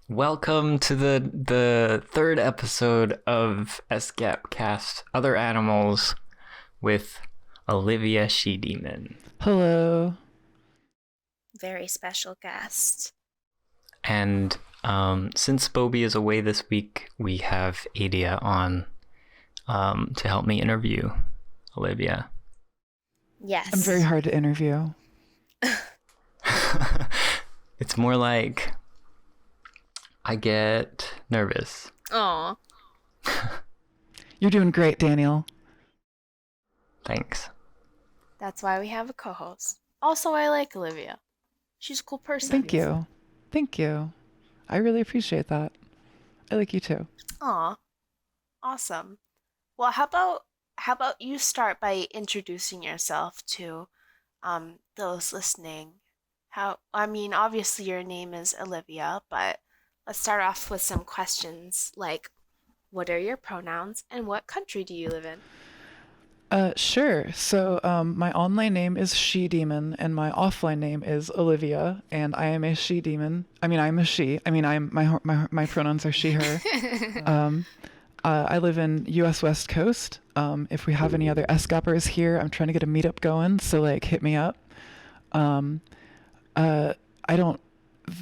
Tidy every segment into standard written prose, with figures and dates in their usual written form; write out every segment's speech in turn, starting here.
Welcome to the third episode of SGaP Cast Other Animals with Olivia She-Demon. Hello. Very special guest. And since Boba is away this week, we have Ādia on to help me interview Olivia. Yes. I'm very hard to interview. It's more like I get nervous. Aw. You're doing great, Daniel. Thanks. That's why we have a co-host. Also, I like Olivia. She's a cool person. Thank you. Thank you. I really appreciate that. I like you too. Aw. Awesome. Well, how about you start by introducing yourself to those listening? Obviously your name is Olivia, but let's start off with some questions like, what are your pronouns and what country do you live in? Sure. So, my online name is She-Demon and my offline name is Olivia, and I am a she-demon. I'm a she. My pronouns are she, her. I live in US West Coast. If we have any other SGappers here, I'm trying to get a meetup going, so hit me up.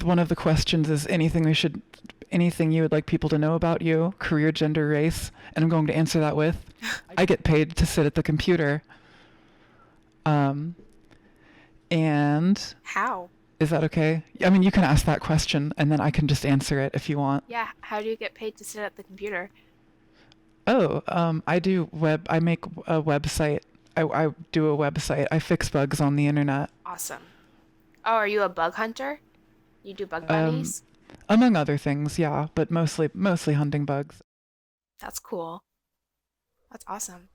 One of the questions is anything you would like people to know about you, career, gender, race, and I'm going to answer that with, I get paid to sit at the computer. And How? is that okay? You can ask that question and then I can just answer it if you want. Yeah, how do you get paid to sit at the computer? Oh, I make a website. I do a website. I fix bugs on the internet. Awesome. Oh, are you a bug hunter? You do bug bunnies? Among other things, yeah, but mostly hunting bugs. That's cool. That's awesome.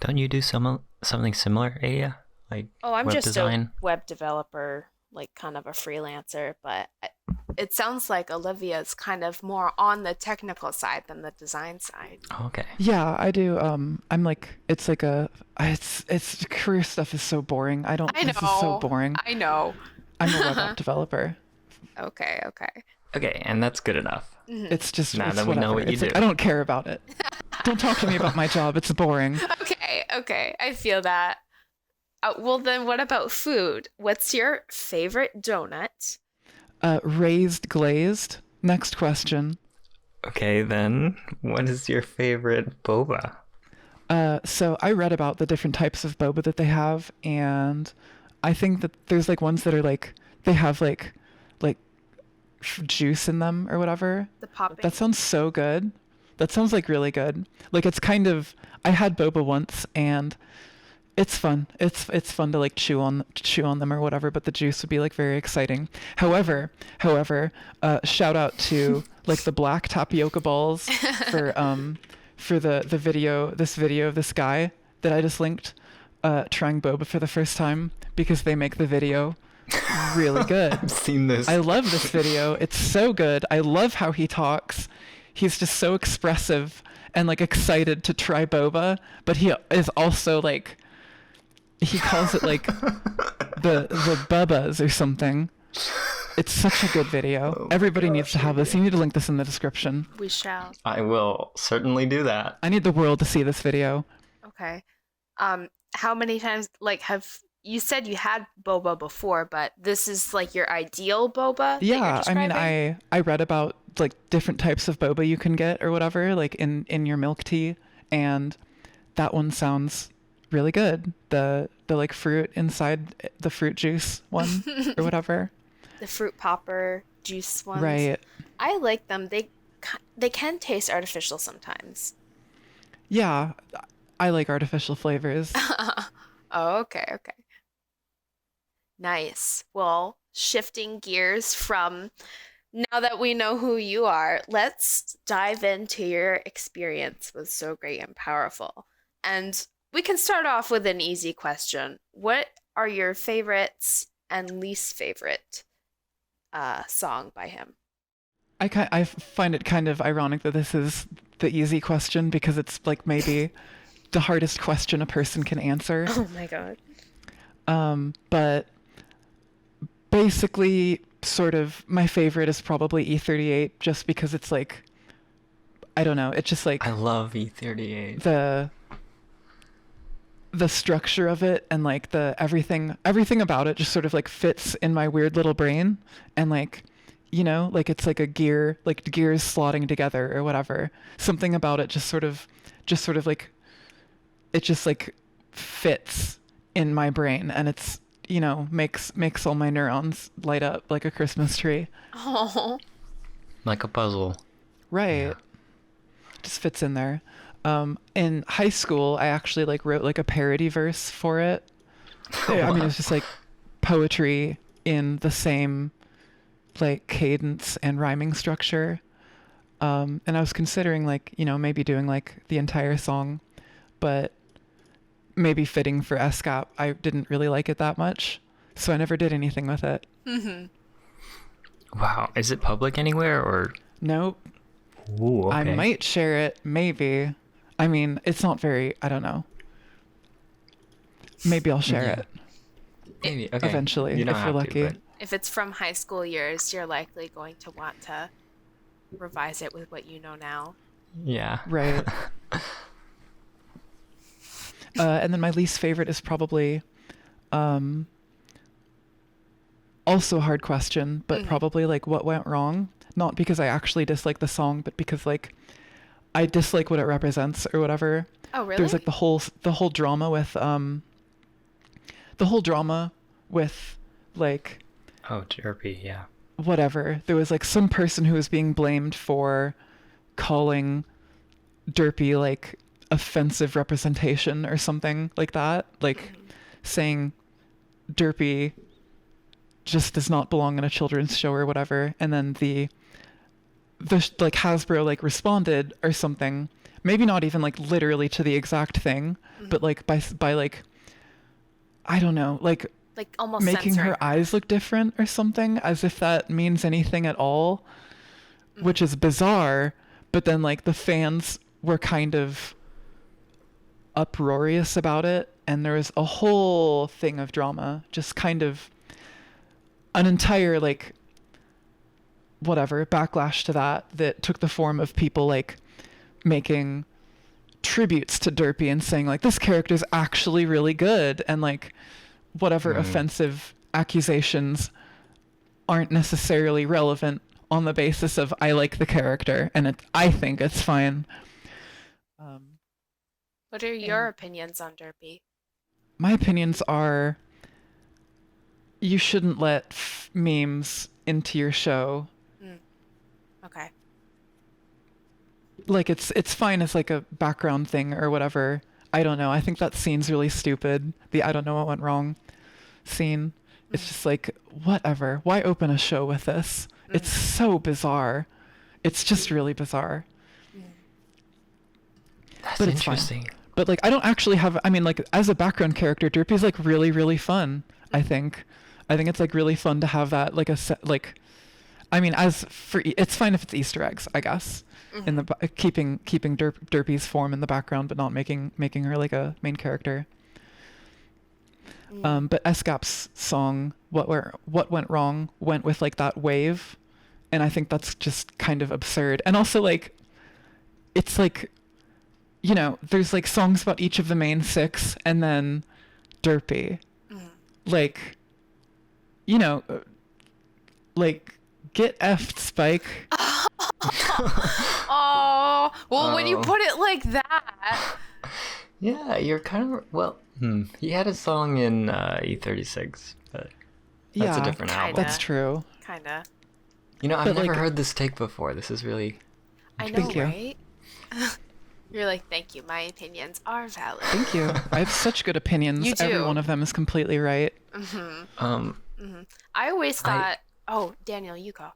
Don't you do something similar, Ādia? Like I'm web just design? a web developer, kind of a freelancer, but it sounds like Olivia's kind of more on the technical side than the design side. Oh, okay. Yeah, I do. It's career stuff is so boring. This is so boring. I know. I'm a web app developer. Okay. Okay, and that's good enough. It's just Now it's that we know whatever. what you do. I don't care about it. Don't talk to me about my job. It's boring. Okay. I feel that. Well, then what about food? What's your favorite donut? Raised glazed. Next question. Okay, then what is your favorite boba? So I read about the different types of boba that they have, and I think that there's ones that are they have juice in them or whatever. The popping. That sounds so good. That sounds really good. It's kind of, I had boba once and it's fun. It's fun to chew on them or whatever, but the juice would be very exciting. However, shout out to the black tapioca balls for the video of this guy that I just linked trying boba for the first time because they make the video really good. I've seen this. I love this video. It's so good. I love how he talks. He's just so expressive and excited to try boba, but he is also he calls it the bubbas or something. It's such a good video. Oh, Everybody needs to have this. You need to link this in the description. We shall. I will certainly do that. I need the world to see this video. Okay. How many times you said you had boba before, but this is your ideal boba? Yeah, I read about different types of boba you can get or whatever, in your milk tea, and that one sounds really good. The fruit inside the fruit juice one or whatever. The fruit popper juice ones. Right. I like them. They can taste artificial sometimes. Yeah, I like artificial flavors. Oh, okay. Nice. Well, shifting gears from now that we know who you are, let's dive into your experience with So Great and Powerful. And we can start off with an easy question. What are your favorites and least favorite song by him? I find it kind of ironic that this is the easy question because it's maybe the hardest question a person can answer. Oh my god. But basically sort of my favorite is probably E38, just because it's like, I don't know, it's just like I love E38. The structure of it and like the everything about it just sort of like fits in my weird little brain, and like, you know, like it's like a gear, like gears slotting together or whatever. Something about it just sort of like, it just like fits in my brain, and it's, you know, makes all my neurons light up like a Christmas tree. Oh. Like a puzzle. Right. Yeah. Just fits in there. In high school, I actually like wrote like a parody verse for it. I mean, it was just like poetry in the same like cadence and rhyming structure. And I was considering like, you know, maybe doing like the entire song, but maybe fitting for SGaP. I didn't really like it that much, so I never did anything with it. Mm-hmm. Wow. Is it public anywhere or? Nope. Ooh, okay. I might share it, maybe. I mean, it's not very, I don't know. Maybe I'll share it. Maybe, okay. Eventually, You don't if have you're to, lucky. but- If it's from high school years, you're likely going to want to revise it with what you know now. Yeah. Right. And then my least favorite is probably, also a hard question, but probably like what went wrong. Not because I actually dislike the song, but because like I dislike what it represents or whatever. Oh, really? There's like the whole drama with like Oh, Derpy, yeah. whatever. There was like some person who was being blamed for calling Derpy like offensive representation or something like that, like saying Derpy just does not belong in a children's show or whatever. And then the like Hasbro like responded or something, maybe not even like literally to the exact thing, but like by like, I don't know, like almost making censoring her eyes look different or something, as if that means anything at all, which is bizarre. But then like the fans were kind of uproarious about it, and there was a whole thing of drama, just kind of an entire like whatever backlash to that took the form of people like making tributes to Derpy and saying like, this character's actually really good, and like whatever offensive accusations aren't necessarily relevant on the basis of I like the character and I think it's fine. What are your opinions on Derpy? My opinions are, you shouldn't let memes into your show. Okay. Like it's fine as like a background thing or whatever. I don't know. I think that scene's really stupid. The I don't know what went wrong scene. It's just like, whatever. Why open a show with this? It's so bizarre. It's just really bizarre. That's But it's fine. interesting. But like, I don't actually have, I mean, like as a background character, Derpy's like really, really fun. I think it's like really fun to have that like like, I mean, as for, it's fine if it's Easter eggs, I guess, in the keeping Derpy's form in the background, but not making her like a main character. But SGaP's song, What Went Wrong, went with like that wave, and I think that's just kind of absurd. And also like, it's like, you know, there's like songs about each of the main six, and then Derpy. Like, you know, like, get effed, Spike. Oh, well, when you put it like that. Yeah, you're kind of, well, he had a song in E36, but that's a different album. That's true. Kinda. You know, I've But, never like, heard this take before. This is really... I know, Thank you. right? You're like, thank you. My opinions are valid. Thank you. I have such good opinions. You do. Every one of them is completely right. I always thought, oh, Daniel, you go.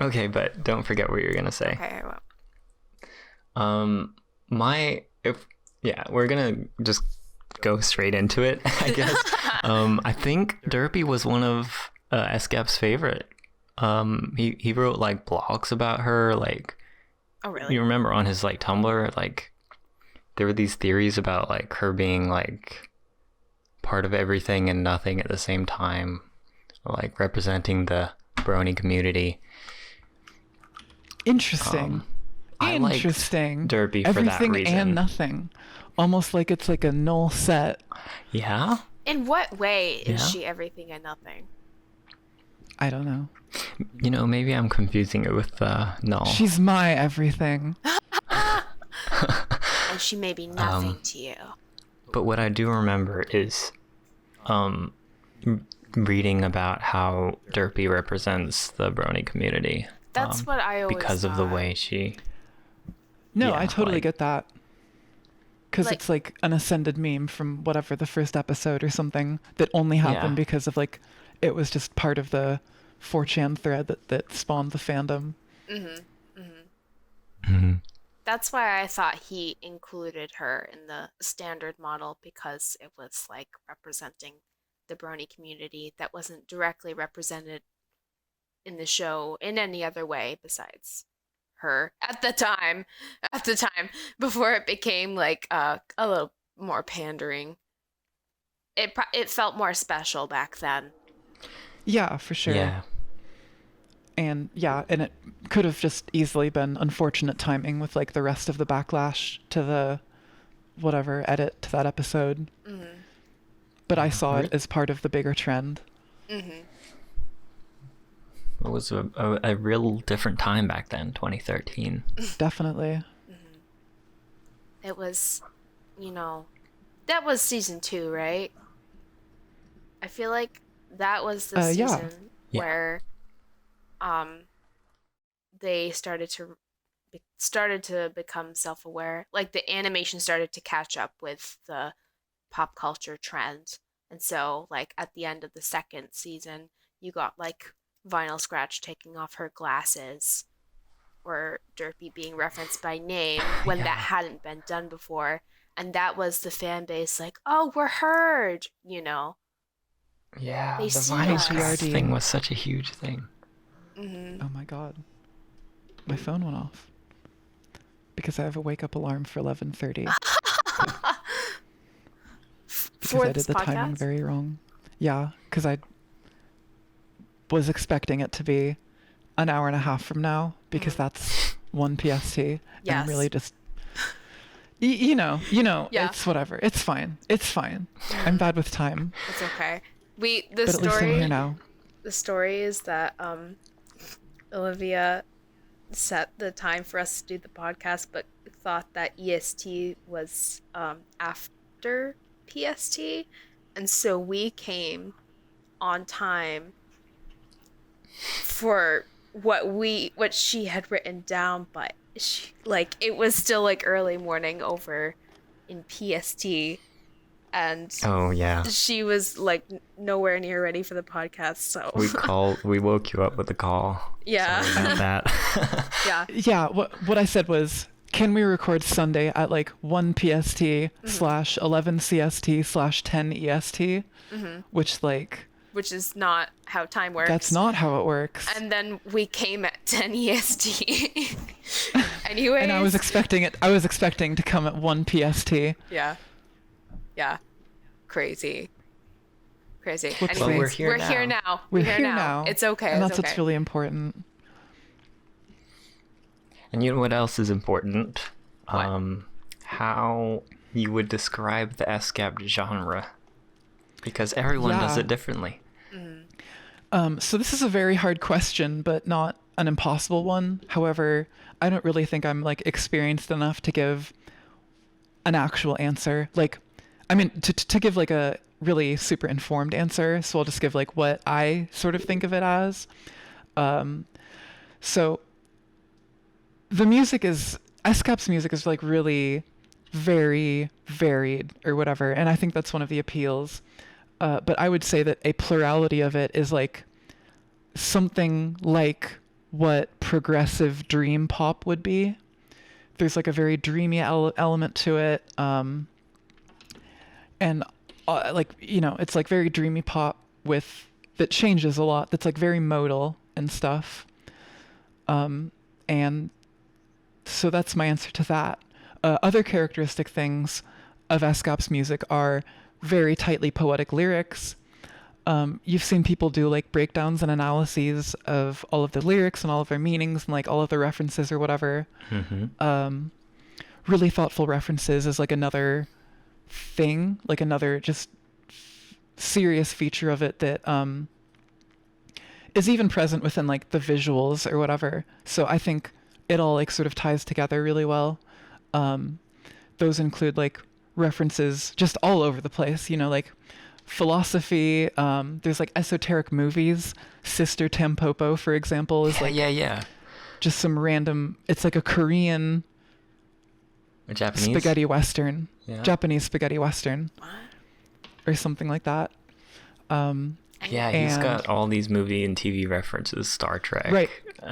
Okay, but don't forget what you're gonna say. Okay, I won't. We're gonna just go straight into it, I guess. I think Derpy was one of SGaP's favorite. He wrote like blogs about her, like, Oh, really? you remember on his like Tumblr, like there were these theories about like her being like part of everything and nothing at the same time. like representing the Brony community. Interesting. I liked Interesting. Derpy for that Everything reason. and nothing. Almost like it's like a null set. Yeah? In what way is Yeah. she everything and nothing? I don't know. You know, maybe I'm confusing it with Null. She's my everything. And she may be nothing to you. But what I do remember is reading about how Derpy represents the Brony community. That's what I always Because of the thought. way she... No, Yeah, I totally like- get that. Because Like- it's like an ascended meme from whatever the first episode or something that only happened Yeah. because of like, it was just part of the 4chan thread that spawned the fandom. That's why I thought he included her in the standard model, because it was like representing the Brony community that wasn't directly represented in the show in any other way besides her at the time before it became like a little more pandering. It felt more special back then. Yeah, for sure. Yeah. And it could have just easily been unfortunate timing with like the rest of the backlash to the whatever edit to that episode. But I saw it as part of the bigger trend. It was a real different time back then, 2013. Definitely. It was, that was season 2, right? I feel like that was the Yeah. season Yeah. where they started to become self-aware. Like the animation started to catch up with the pop culture trend. And so like at the end of the second season, you got like Vinyl Scratch taking off her glasses, or Derpy being referenced by name when that hadn't been done before. And that was the fan base like, oh, we're heard, Yeah, They the see Vinyl us. Scratch PRD. thing was such a huge thing. Oh my god. My phone went off. Because I have a wake up alarm for 11:30. Because For I this did the timing podcast? very wrong. Yeah, because I was expecting it to be an hour and a half from now, because that's 1 PST. And Yes. I'm really just you know, Yeah. it's whatever. It's fine. It's fine. I'm bad with time. It's okay. The But at least I'm story here now. the story is that Olivia set the time for us to do the podcast, but thought that EST was after PST, and so we came on time for what she had written down, but it was still like early morning over in PST, and Oh, yeah. she was like nowhere near ready for the podcast. So We woke you up with a call. Yeah. Sorry about that. yeah, Yeah, what I said was, can we record Sunday at like 1 PST / 11 CST / 10 EST? Which like, which is not how time works. that's not how it works. And then we came at 10 EST. Anyways. And I was expecting to come at 1 PST. Yeah. Yeah. Crazy. Whoopsie. Anyways, Well, we're here now. here now. We're here now. It's okay. And it's that's okay. what's really important. And you know what else is important? What? How you would describe the SGaP genre. Because everyone does Yeah. it differently. So this is a very hard question, but not an impossible one. However, I don't really think I'm like experienced enough to give an actual answer. Like, I mean, to give like a really super informed answer. So I'll just give like what I sort of think of it as. So the music is, SGaP's music is like really very varied or whatever. And I think that's one of the appeals. But I would say that a plurality of it is like something like what progressive dream pop would be. There's like a very dreamy element to it. And like, it's like very dreamy pop that changes a lot. That's like very modal and stuff. And so that's my answer to that. Other characteristic things of SGaP's music are very tightly poetic lyrics, you've seen people do like breakdowns and analyses of all of the lyrics and all of their meanings and like all of the references or whatever. Really thoughtful references is like another thing, like another just serious feature of it that is even present within like the visuals or whatever. So I think it all like sort of ties together really well. Those include like references just all over the place, you know, like philosophy. There's like esoteric movies. Sister Tampopo, for example, is just some random. It's like a Korean, a Japanese spaghetti western, Japanese spaghetti western, or something like that. He's got all these movie and TV references, Star Trek, right?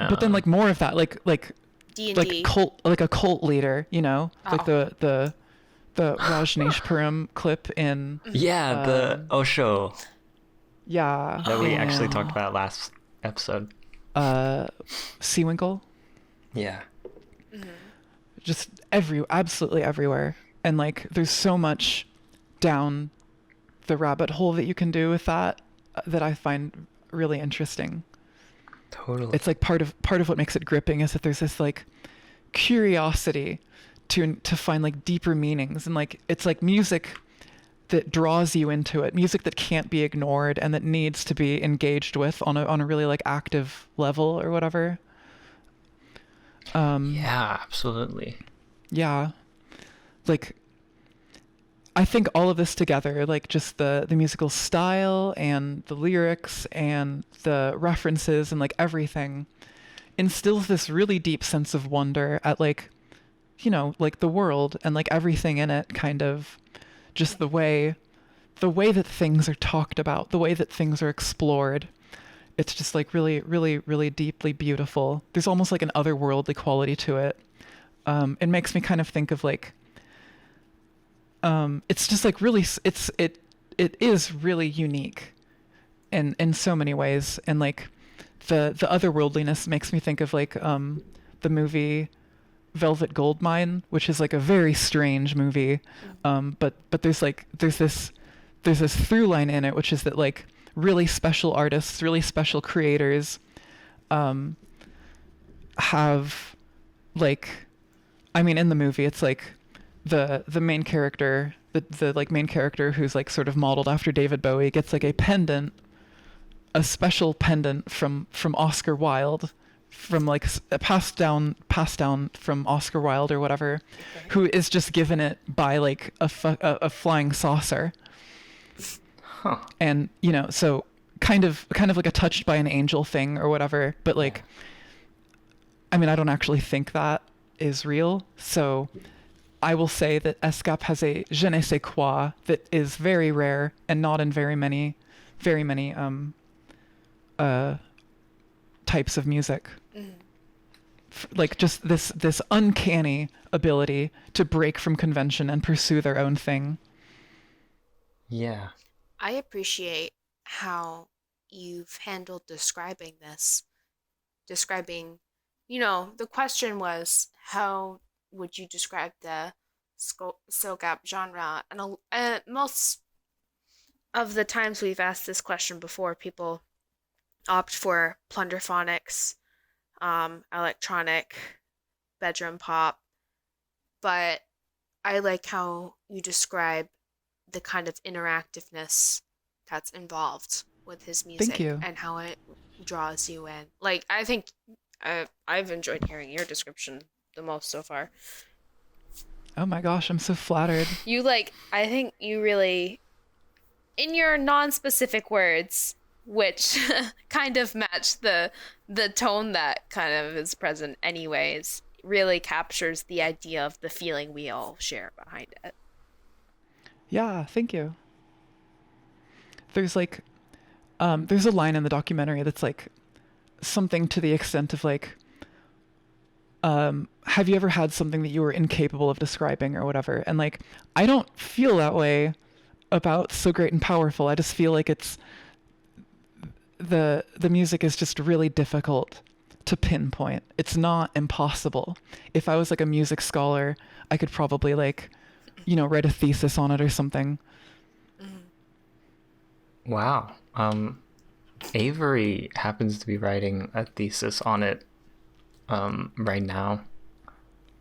But then like more of that, like D&D. like cult, like a cult leader, you know, like the Rajneeshpuram clip in the Osho that we actually talked about last episode. Seawinkle. Just absolutely everywhere, and like there's so much down the rabbit hole that you can do with that I find really interesting. Totally. It's like part of what makes it gripping is that there's this like curiosity to find like deeper meanings, and like it's like music that draws you into it, music that can't be ignored and that needs to be engaged with on a really like active level or whatever. Absolutely. Yeah. Like I think all of this together, like just the musical style and the lyrics and the references and like everything, instills this really deep sense of wonder at like, you know, like the world and like everything in it, kind of just the way that things are talked about, the way that things are explored. It's just like really, really, really deeply beautiful. There's almost like an otherworldly quality to it. It makes me kind of think of like, it's just like really, it is really unique in so many ways. And like the otherworldliness makes me think of like, the movie Velvet Goldmine, which is like a very strange movie. But there's this through line in it, which is that like really special artists, really special creators, have like, I mean, in the movie, it's like the main character, the like main character who's like sort of modeled after David Bowie gets like a special pendant from Oscar Wilde, from like passed down from Oscar Wilde or whatever, who is just given it by like a flying saucer. And you know, so kind of like a touched by an angel thing or whatever, but like, I mean, I don't actually think that is real, so I will say that SGaP has a je ne sais quoi that is very rare and not in very many types of music. Like just this uncanny ability to break from convention and pursue their own thing. Yeah. I appreciate how you've handled describing this. You know, the question was, how would you describe the SGaP genre? And most of the times we've asked this question before, people opt for plunderphonics, electronic, bedroom pop. But I like how you describe the kind of interactiveness that's involved with his music. Thank you. And how it draws you in. Like, I think I've enjoyed hearing your description the most so far. Oh my gosh, I'm so flattered. I think you really, in your non-specific words, which kind of match the tone that kind of is present anyways, really captures the idea of the feeling we all share behind it. Yeah, thank you. There's like, there's a line in the documentary that's like something to the extent of like, have you ever had something that you were incapable of describing or whatever? And like, I don't feel that way about So Great and Powerful. I just feel like it's, the music is just really difficult to pinpoint. It's not impossible. If I was like a music scholar, I could probably like, you know, write a thesis on it or something. Wow. Avery happens to be writing a thesis on it right now.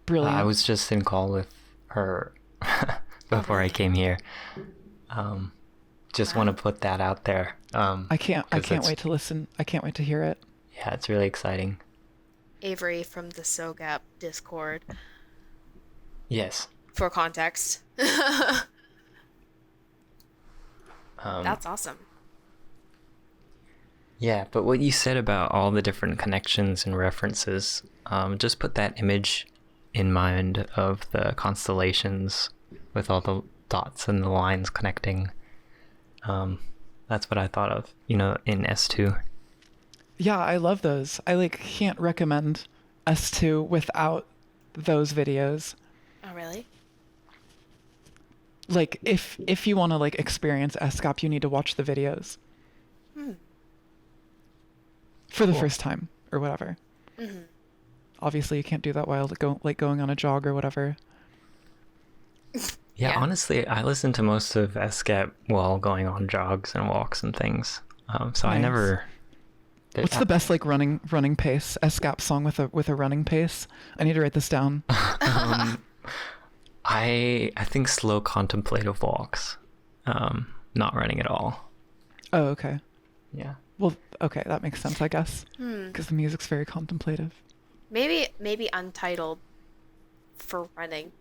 Brilliant. I was just in call with her before I came here. Just want to put that out there. I can't wait to listen. I can't wait to hear it. Yeah, it's really exciting. Avery from the SGaP Discord. Yes. For context. That's awesome. Yeah, but what you said about all the different connections and references, just put that image in mind of the constellations with all the dots and the lines connecting. That's what I thought of, in S2. Yeah, I love those. I can't recommend S2 without those videos. Oh, really? If you want to experience SGaP, you need to watch the videos. For the first time or whatever. Mm-hmm. Obviously, you can't do that while going on a jog or whatever. Yeah, honestly, I listen to most of SGaP while going on jogs and walks and things. So nice. I never. What's the best running pace SGaP song with a running pace? I need to write this down. I think slow contemplative walks, not running at all. Oh, okay. Yeah. Well, okay, that makes sense, I guess, because the music's very contemplative. Maybe Untitled for running.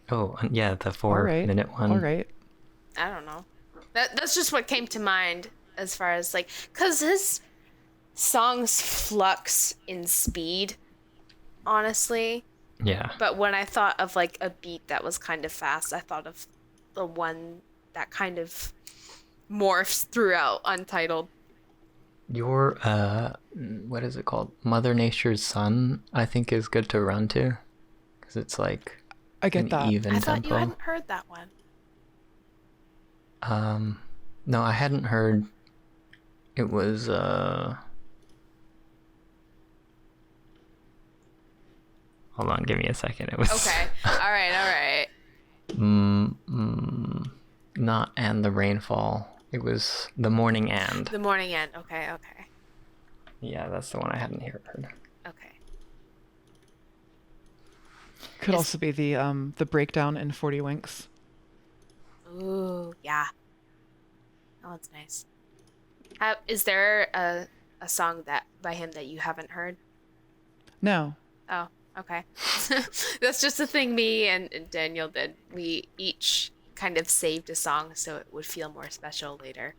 Oh, yeah, the 4-minute one. All right. I don't know. That's just what came to mind as far as because his songs flux in speed, honestly. Yeah. But when I thought of a beat that was kind of fast, I thought of the one that kind of morphs throughout Untitled. Your what is it called? Mother Nature's Son, I think, is good to run to, because it's I get that. Even I thought tempo. you hadn't heard that one. No, I hadn't heard. It was Hold on, give me a second. It was okay. All right. Not And the Rainfall. It was The Morning And. The Morning End. Okay. Yeah, that's the one I hadn't heard. Okay. Could also be the breakdown in 40 Winks. Ooh, yeah. Oh, that's nice. Is there a song by him that you haven't heard? No. Oh, okay. That's just a thing me and Daniel did. We each kind of saved a song so it would feel more special later.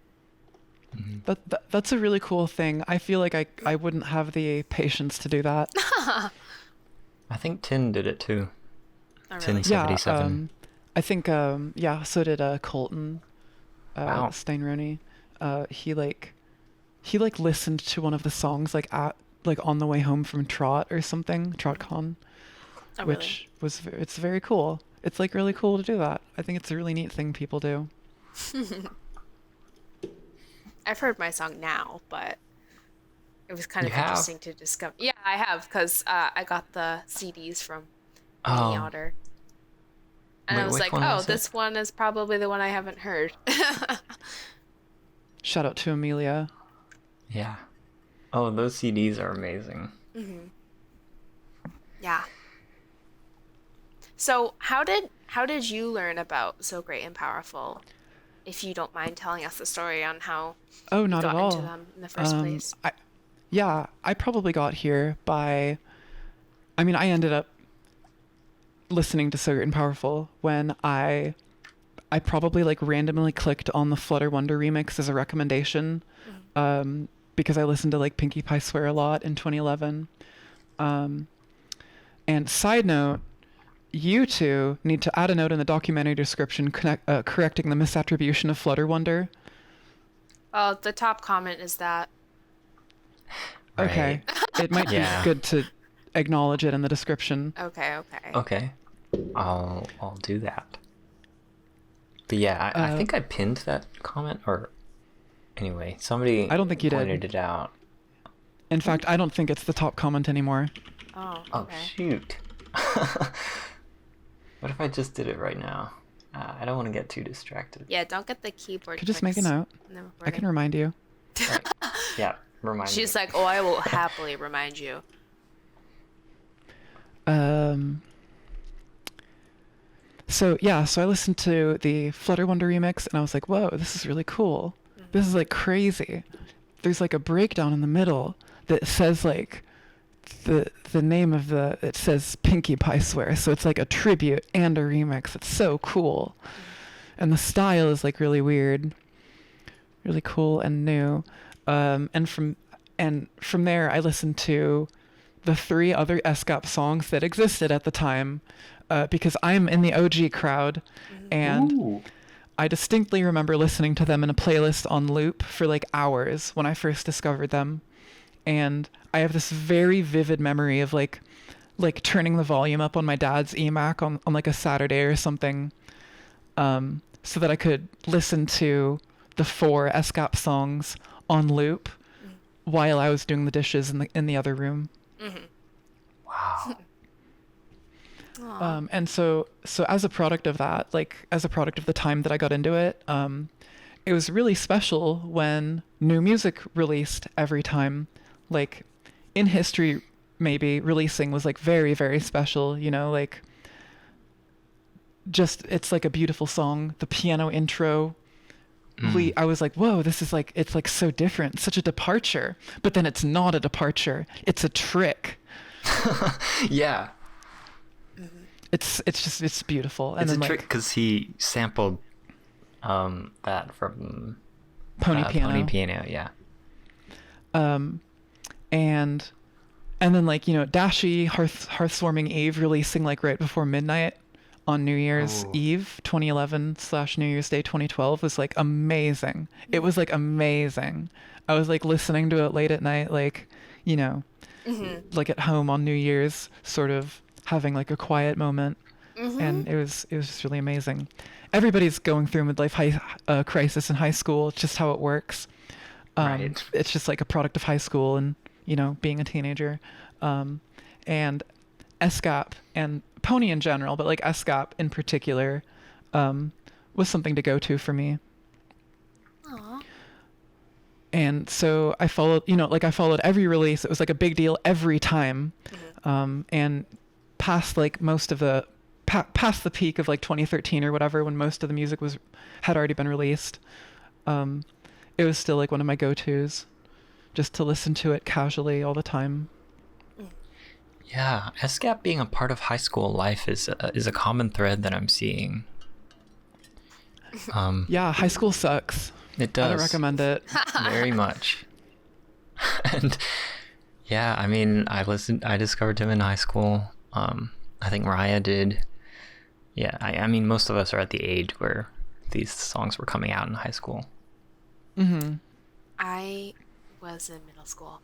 Mm-hmm. That's a really cool thing. I feel like I wouldn't have the patience to do that. I think Tin did it too. Oh, really? Tin 77. I think so did Colton Wow. Steinroni. He listened to one of the songs on the way home from Trot or something, TrotCon. Oh, which it's very cool. It's really cool to do that. I think it's a really neat thing people do. I've heard my song now, but it was kind of interesting to discover. Yeah, I have, because I got the CDs from Mini Otter. And I was like, this one is probably the one I haven't heard. Shout out to Amelia. Yeah. Oh, those CDs are amazing. Mm-hmm. Yeah. So how did you learn about So Great and Powerful? If you don't mind telling us the story on how you not got at all. into them in the first place. I probably got here by... I ended up listening to So Great and Powerful when I probably randomly clicked on the Flutter Wonder remix as a recommendation, because I listened to Pinkie Pie Swear a lot in 2011. And side note, you two need to add a note in the documentary description correcting the misattribution of Flutter Wonder. Oh, the top comment is that. Right. Okay. It might be good to acknowledge it in the description. Okay. Okay. I'll do that. But yeah, I think I pinned that comment, or anyway, somebody I don't think you pointed it out. In fact, I don't think it's the top comment anymore. Oh, okay. Oh, shoot. What if I just did it right now? I don't want to get too distracted. Yeah, don't get the keyboard. Could just make a note. I can remind you. Right. Yeah, remind me. She's like, oh, I will happily remind you. So I listened to the Flutter Wonder remix and I was like, whoa, this is really cool. This is like crazy. There's like a breakdown in the middle that says like the name of it says Pinkie Pie Swear. So it's like a tribute and a remix. It's so cool. And the style is like really weird, really cool and new. And from there I listened to the 3 other SGaP songs that existed at the time, because I'm in the OG crowd, and Ooh. I distinctly remember listening to them in a playlist on loop for like hours when I first discovered them. And I have this very vivid memory of like turning the volume up on my dad's eMac on like a Saturday or something, so that I could listen to the 4 SGaP songs on loop while I was doing the dishes in the other room. Wow. And so as a product of that, like as a product of the time that I got into it, it was really special when new music released every time. Like in history, maybe releasing was like very, very special, you know, like just, it's like a beautiful song. The piano intro, I was like, whoa, this is like, it's like so different, such a departure, but then it's not a departure. It's a trick. Yeah. It's beautiful. And It's then, a like, trick because he sampled that from Pony Piano. Pony Piano, yeah. And then like, you know, Dashi Hearthwarming Eve releasing like right before midnight on New Year's Eve 2011/New Year's Day 2012 was like amazing. It was like amazing. I was like listening to it late at night, like, you know, like at home on New Year's, sort of having like a quiet moment. And it was just really amazing. Everybody's going through a midlife crisis in high school. It's just how it works. Right. It's just like a product of high school and, you know, being a teenager. And SGaP and Pony in general, but like SGaP in particular, was something to go to for me. Aww. And so I followed every release. It was like a big deal every time. And past like past the peak of like 2013 or whatever, when most of the music had already been released, it was still like one of my go-tos, just to listen to it casually all the time. Yeah, SGaP being a part of high school life is a common thread that I'm seeing. Yeah, high school sucks. It does. I don't recommend it. Very much. And yeah, I mean, I discovered him in high school. I think Raya did. Yeah, I mean, most of us are at the age where these songs were coming out in high school. I was in middle school.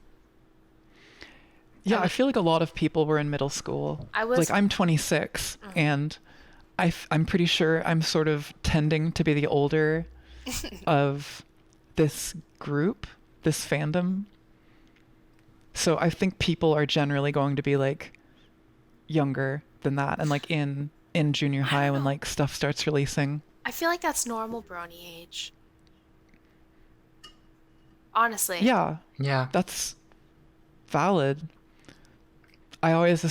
Yeah, I feel like a lot of people were in middle school. I'm 26, and I'm pretty sure I'm sort of tending to be the older of this group, this fandom. So I think people are generally going to be like younger than that, and like in junior high when like stuff starts releasing. I feel like that's normal brony age. Honestly. Yeah, that's valid. I always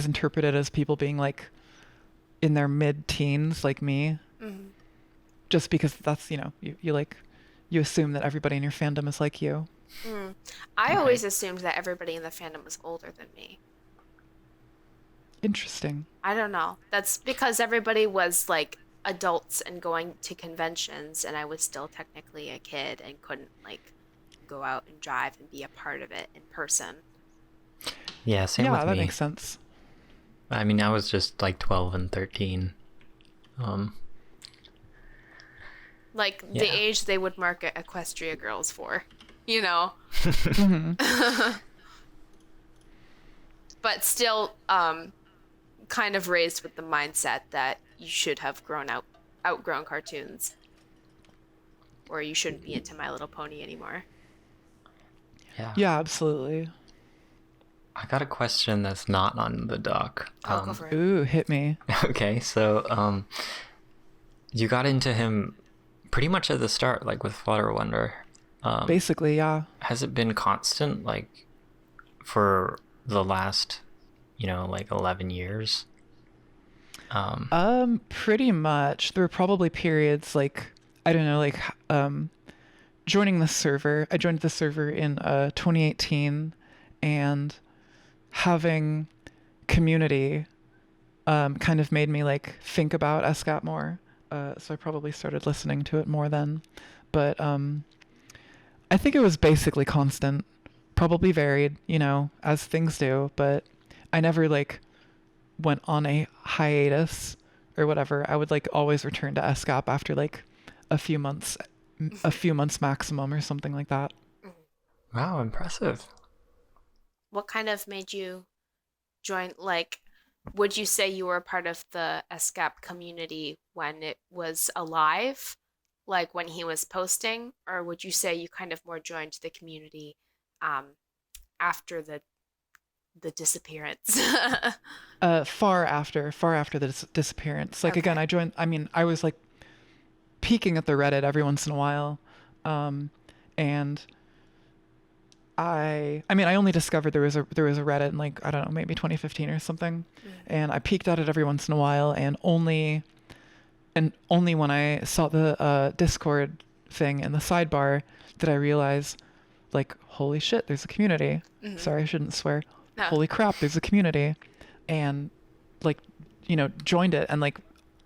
interpret it as people being like in their mid-teens, like me. Just because that's, you know, you assume that everybody in your fandom is like you. I always assumed that everybody in the fandom was older than me. Interesting. I don't know. That's because everybody was like adults and going to conventions, and I was still technically a kid and couldn't like go out and drive and be a part of it in person. Yeah, same with me. Yeah, that makes sense. I mean, I was just like 12 and 13. Like the age they would market Equestria girls for, you know. But still kind of raised with the mindset that you should have outgrown cartoons, or you shouldn't be into My Little Pony anymore. Yeah, absolutely. I got a question that's not on the doc. Go for it. Ooh, hit me. Okay, so you got into him pretty much at the start, like with Flutter Wonder. Basically, yeah. Has it been constant, like, for the last, like 11 years? Pretty much. There were probably periods, like, I don't know, like, joining the server. I joined the server in 2018, and having community kind of made me, like, think about SGaP more. So I probably started listening to it more then. But I think it was basically constant, probably varied, as things do, but I never, like, went on a hiatus or whatever. I would, like, always return to SGaP after, like, a few months maximum or something like that. Wow, impressive. What kind of made you join, like, would you say you were a part of the SGaP community when it was alive, like when he was posting, or would you say you kind of more joined the community after the disappearance? Far after the disappearance. Like, again, I was, like, peeking at the Reddit every once in a while, and I only discovered there was a Reddit in, like, I don't know, maybe 2015 or something, and I peeked at it every once in a while, and only when I saw the Discord thing in the sidebar did I realize, like, holy shit, there's a community. Sorry, I shouldn't swear. No. Holy crap, there's a community, and, like, joined it, and, like,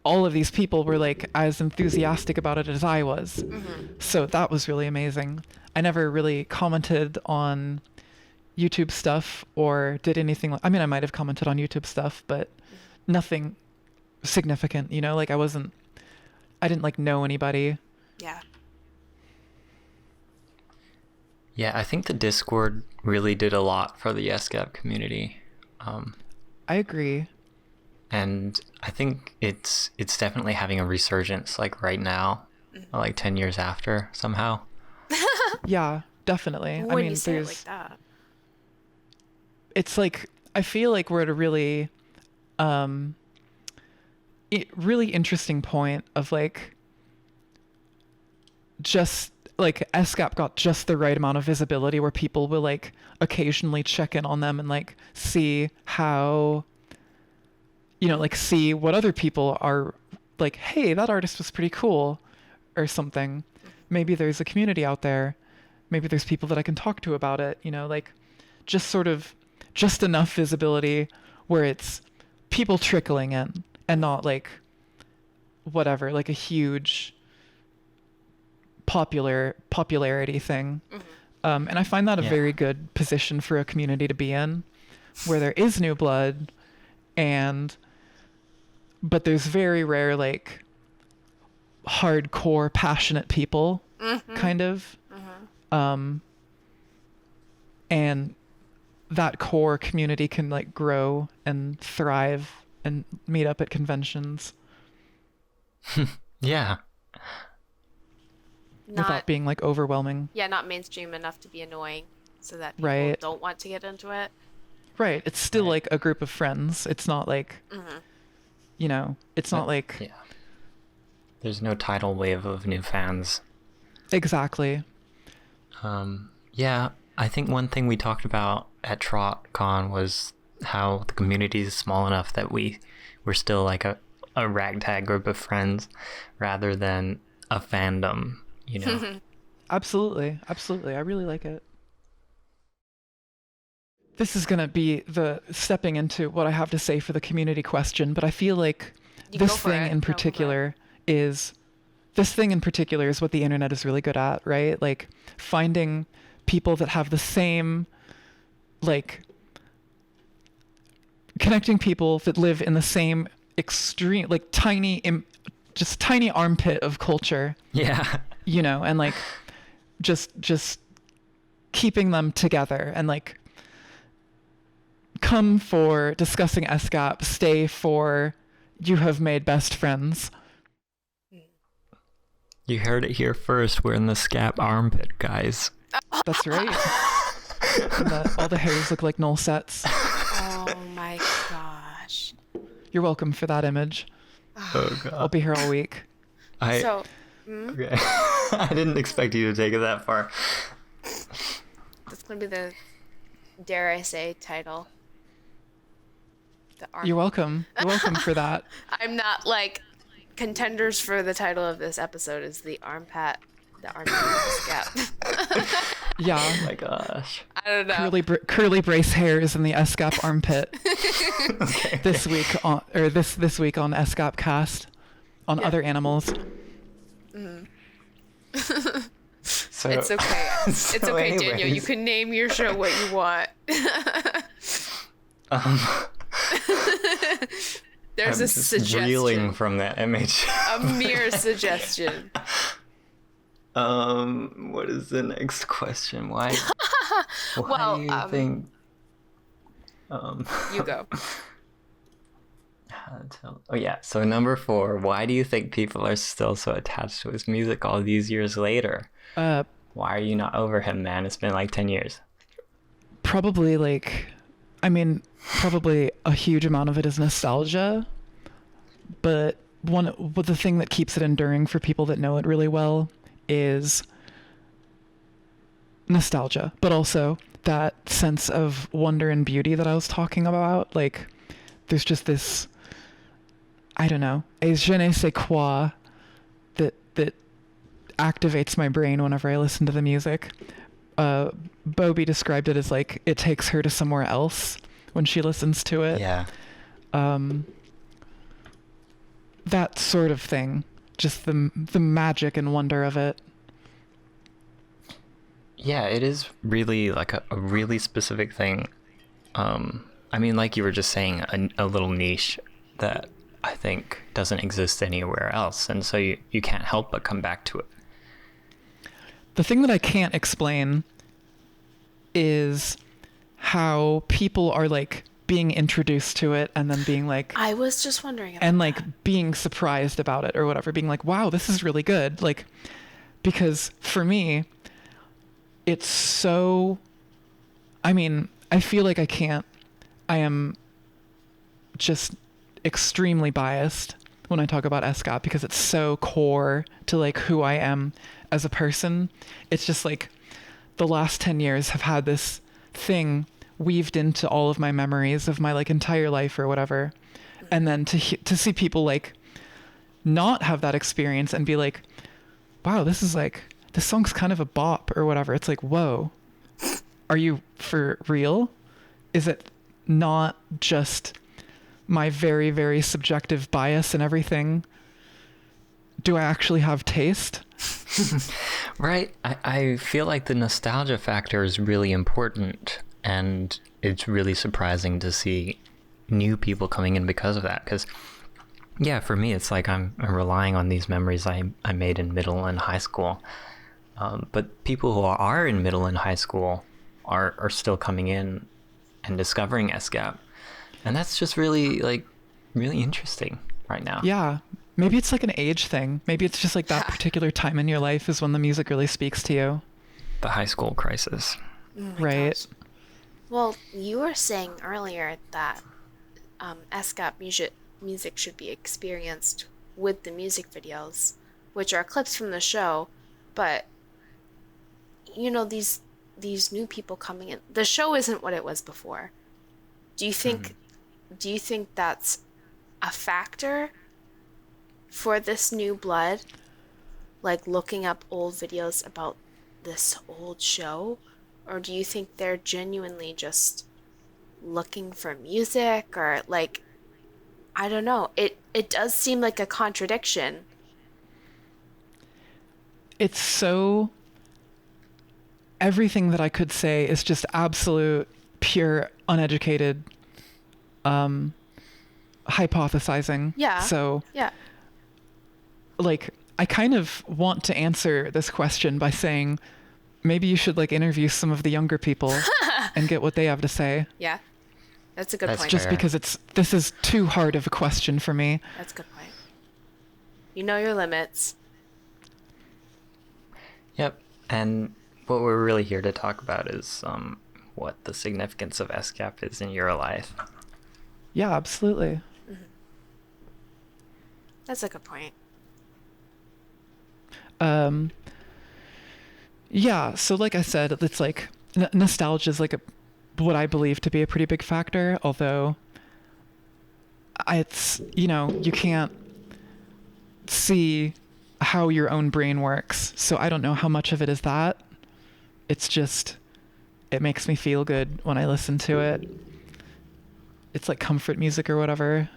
all of these people were, like, as enthusiastic about it as I was. So that was really amazing. I never really commented on YouTube stuff or did anything I might have commented on YouTube stuff, but nothing significant, like I didn't, like, know anybody. Yeah. Yeah, I think the Discord really did a lot for the SGaP community. I agree. And I think it's definitely having a resurgence, like, right now, like 10 years after somehow. Yeah, definitely. When you say it like that. It's like, I feel like we're at a really really interesting point of, like, just, like, SGaP got just the right amount of visibility where people will, like, occasionally check in on them and, like, see how, like, see what other people are, like, hey, that artist was pretty cool or something. Maybe there's a community out there. Maybe there's people that I can talk to about it, like, just enough visibility where it's people trickling in and not, like, whatever, like a huge popularity thing. And I find that a very good position for a community to be in, where there is new blood, but there's very rare, like, hardcore passionate people, kind of. And that core community can, like, grow and thrive and meet up at conventions. Yeah. Without being, like, overwhelming. Yeah, not mainstream enough to be annoying so that people don't want to get into it. Right. It's still, like, a group of friends. It's not like, it's not like... Yeah. There's no tidal wave of new fans. Exactly. Yeah, I think one thing we talked about at TrotCon was how the community is small enough that we're still, like, a ragtag group of friends rather than a fandom, Absolutely. I really like it. This is going to be the stepping into what I have to say for the community question, but I feel like this thing in particular is what the internet is really good at, right? Like, finding people that have the same, like, connecting people that live in the same extreme, like, tiny armpit of culture. Yeah. And, like, just keeping them together and, like, come for discussing SGaP, stay for you have made best friends. You heard it here first. We're in the SGaP armpit, guys. That's right. All the hairs look like null sets. Oh my gosh. You're welcome for that image. Oh god. I'll be here all week. So, Okay. I didn't expect you to take it that far. that's going to be the, dare I say, title. The You're welcome. You're welcome for that. I'm not like contenders for the title of this episode is the armpit SGaP. Yeah. Oh my gosh. I don't know. Curly brace hairs in the SGaP armpit. Okay. This week on this week on SGaP cast on other animals. So, It's okay. It's so okay, Daniel. You anyways, can name your show what you want. There's I'm a just suggestion. reeling from that image. A mere suggestion. What is the next question? Why Well, do you think You go. Oh yeah, so number 4, why do you think people are still so attached to his music all these years later? Why are you not over him, man? It's been like 10 years. Probably probably a huge amount of it is nostalgia, but the thing that keeps it enduring for people that know it really well is nostalgia, but also that sense of wonder and beauty that I was talking about. Like, there's just this, I don't know, a je ne sais quoi that activates my brain whenever I listen to the music. Bobby described it as like it takes her to somewhere else when she listens to it. Yeah. That sort of thing, just the magic and wonder of it. Yeah, it is really like a really specific thing. I mean, like you were just saying, a little niche that I think doesn't exist anywhere else, and so you can't help but come back to it. The thing that I can't explain is how people are like being introduced to it and then being like, I was just wondering about and like being surprised about it or whatever, being like, wow, this is really good. Like, because for me, it's so, I mean, I feel like I am just extremely biased when I talk about SGaP because it's so core to like who I am as a person. It's just like the last 10 years have had this thing weaved into all of my memories of my like entire life or whatever. And then to see people like not have that experience and be like, wow, this song's kind of a bop or whatever. It's like, whoa, are you for real? Is it not just my very, very subjective bias and everything? Do I actually have taste? Right. I feel like the nostalgia factor is really important, and it's really surprising to see new people coming in because of that. Because, yeah, for me, it's like I'm relying on these memories I made in middle and high school. But people who are in middle and high school are still coming in and discovering SGaP. And that's just really, like, really interesting right now. Yeah. Maybe it's like an age thing. Maybe it's just like that particular time in your life is when the music really speaks to you. The high school crisis. Right. Gosh. Well, you were saying earlier that SGaP music should be experienced with the music videos, which are clips from the show, but you know, these new people coming in, the show isn't what it was before. Do you think that's a factor for this new blood, like looking up old videos about this old show? Or do you think they're genuinely just looking for music? Or like, I don't know, it does seem like a contradiction. It's so, everything that I could say is just absolute, pure, uneducated hypothesizing. Yeah. So, Yeah. like, I kind of want to answer this question by saying maybe you should like interview some of the younger people and get what they have to say. Yeah. That's a good That's point. Just Fair. because this is too hard of a question for me. That's a good point. You know your limits. Yep. And what we're really here to talk about is what the significance of SGaP is in your life. Yeah, absolutely. That's a good point. Um, yeah, so like I said, it's like nostalgia is like what I believe to be a pretty big factor, although it's, you can't see how your own brain works. So I don't know how much of it is that. It's just, it makes me feel good when I listen to it. It's like comfort music or whatever.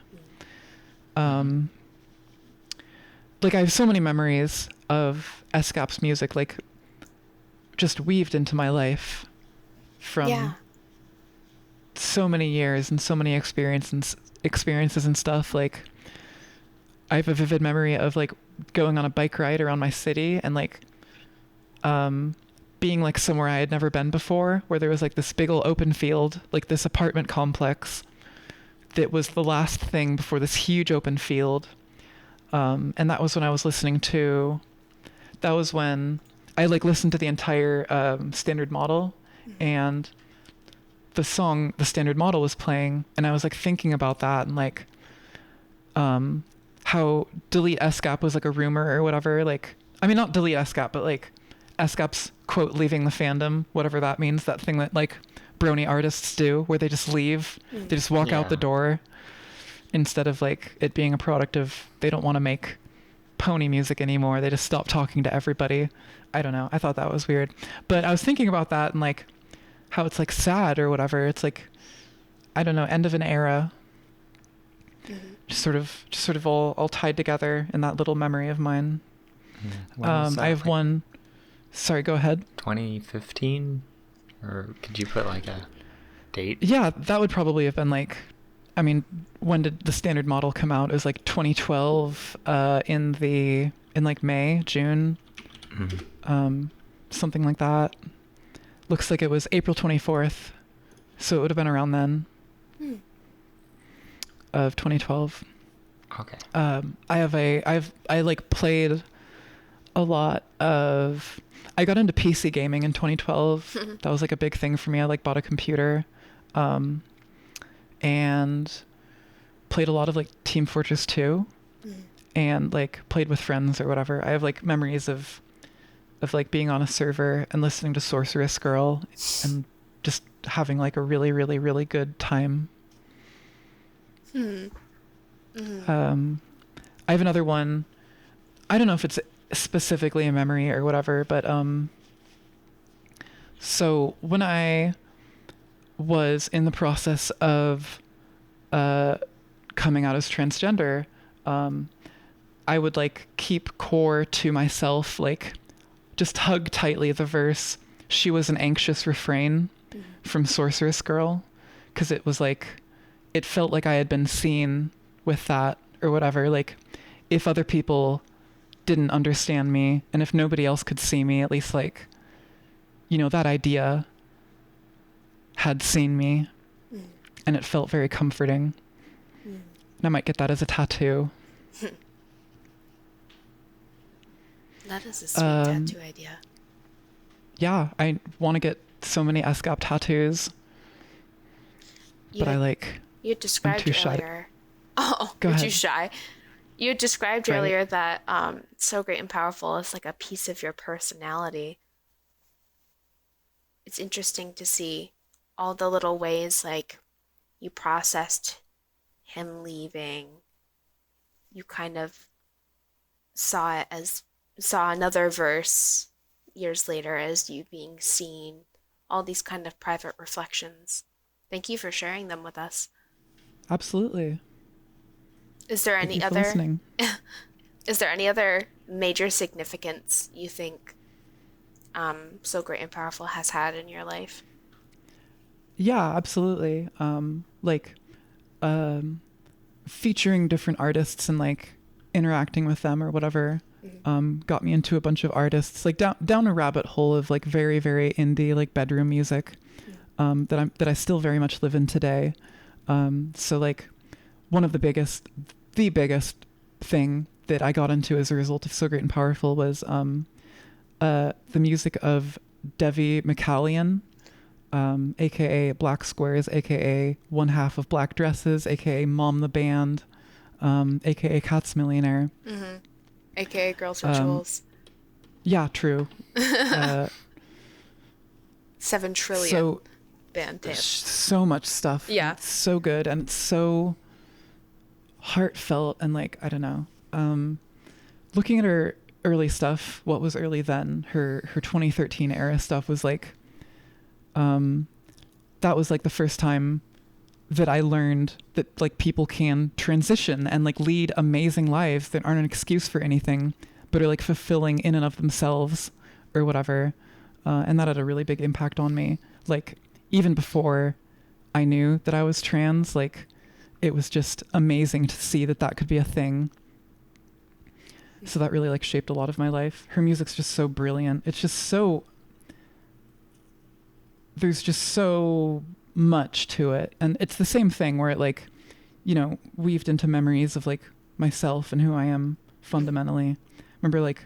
Like I have so many memories of SGaP's music, like just weaved into my life from so many years and so many experiences and stuff. Like I have a vivid memory of like going on a bike ride around my city and like being like somewhere I had never been before, where there was like this big old open field, like this apartment complex that was the last thing before this huge open field. And that was when I was that was when I like listened to the entire Standard Model, and the song The Standard Model was playing, and I was like thinking about that and like how delete SGaP was like a rumor or whatever. Like, I mean, not delete SGaP, but like SGaP's quote leaving the fandom, whatever that means, that thing that like Brony artists do where they just leave, they just walk out the door, instead of like it being a product of they don't want to make pony music anymore, they just stop talking to everybody. I don't know, I thought that was weird, but I was thinking about that and like how it's like sad or whatever. It's like, I don't know, end of an era. Just sort of all tied together in that little memory of mine. I have like one. Sorry, go ahead. 2015, or could you put like a date? Yeah, that would probably have been like, I mean, when did the Standard Model come out? It was like 2012, in like May, June, something like that. Looks like it was April 24th, so it would have been around then. Of 2012. Okay. I like played a lot of, I got into PC gaming in 2012. That was like a big thing for me. I like bought a computer, and played a lot of like Team Fortress 2, and like played with friends or whatever. I have like memories of like being on a server and listening to Sorceress Girl and just having like a really, really, really good time. I have another one. I don't know if it's specifically a memory or whatever, but so when I was in the process of coming out as transgender, I would like keep core to myself, like just hug tightly the verse "She was an anxious refrain" from Sorceress Girl, because it was like, it felt like I had been seen with that or whatever. Like if other people didn't understand me and if nobody else could see me, at least like, that idea had seen me, and it felt very comforting. And I might get that as a tattoo. That is a sweet tattoo idea. Yeah, I want to get so many SGaP tattoos, but You described earlier. Oh, go you're ahead. too shy. You described earlier that So Great and Powerful is like a piece of your personality. It's interesting to see all the little ways like you processed him leaving. You kind of saw another verse years later as you being seen. All these kind of private reflections. Thank you for sharing them with us. Absolutely. Is there any other listening. Is there any other major significance you think So Great and Powerful has had in your life? Yeah, absolutely. Featuring different artists and like interacting with them or whatever, got me into a bunch of artists, like down a rabbit hole of like very, very indie, like bedroom music, that I still very much live in today. So like one of the biggest thing that I got into as a result of So Great and Powerful was the music of Devi McCallion, aka Black Squares, aka one half of Black Dresses, aka Mom the Band, aka Cat's Millionaire, AKA Girls Rituals. Yeah, true. 7 trillion So band tapes. so much stuff. Yeah. It's so good, and it's so heartfelt, and like, I don't know. Looking at her early stuff, what was early then, her 2013 era stuff was like, that was like the first time that I learned that like people can transition and like lead amazing lives that aren't an excuse for anything, but are like fulfilling in and of themselves or whatever. And that had a really big impact on me. Like, even before I knew that I was trans, like, it was just amazing to see that that could be a thing. So that really like shaped a lot of my life. Her music's just so brilliant. It's just so, there's just so much to it. And it's the same thing where it like, you know, weaved into memories of like myself and who I am fundamentally. Remember like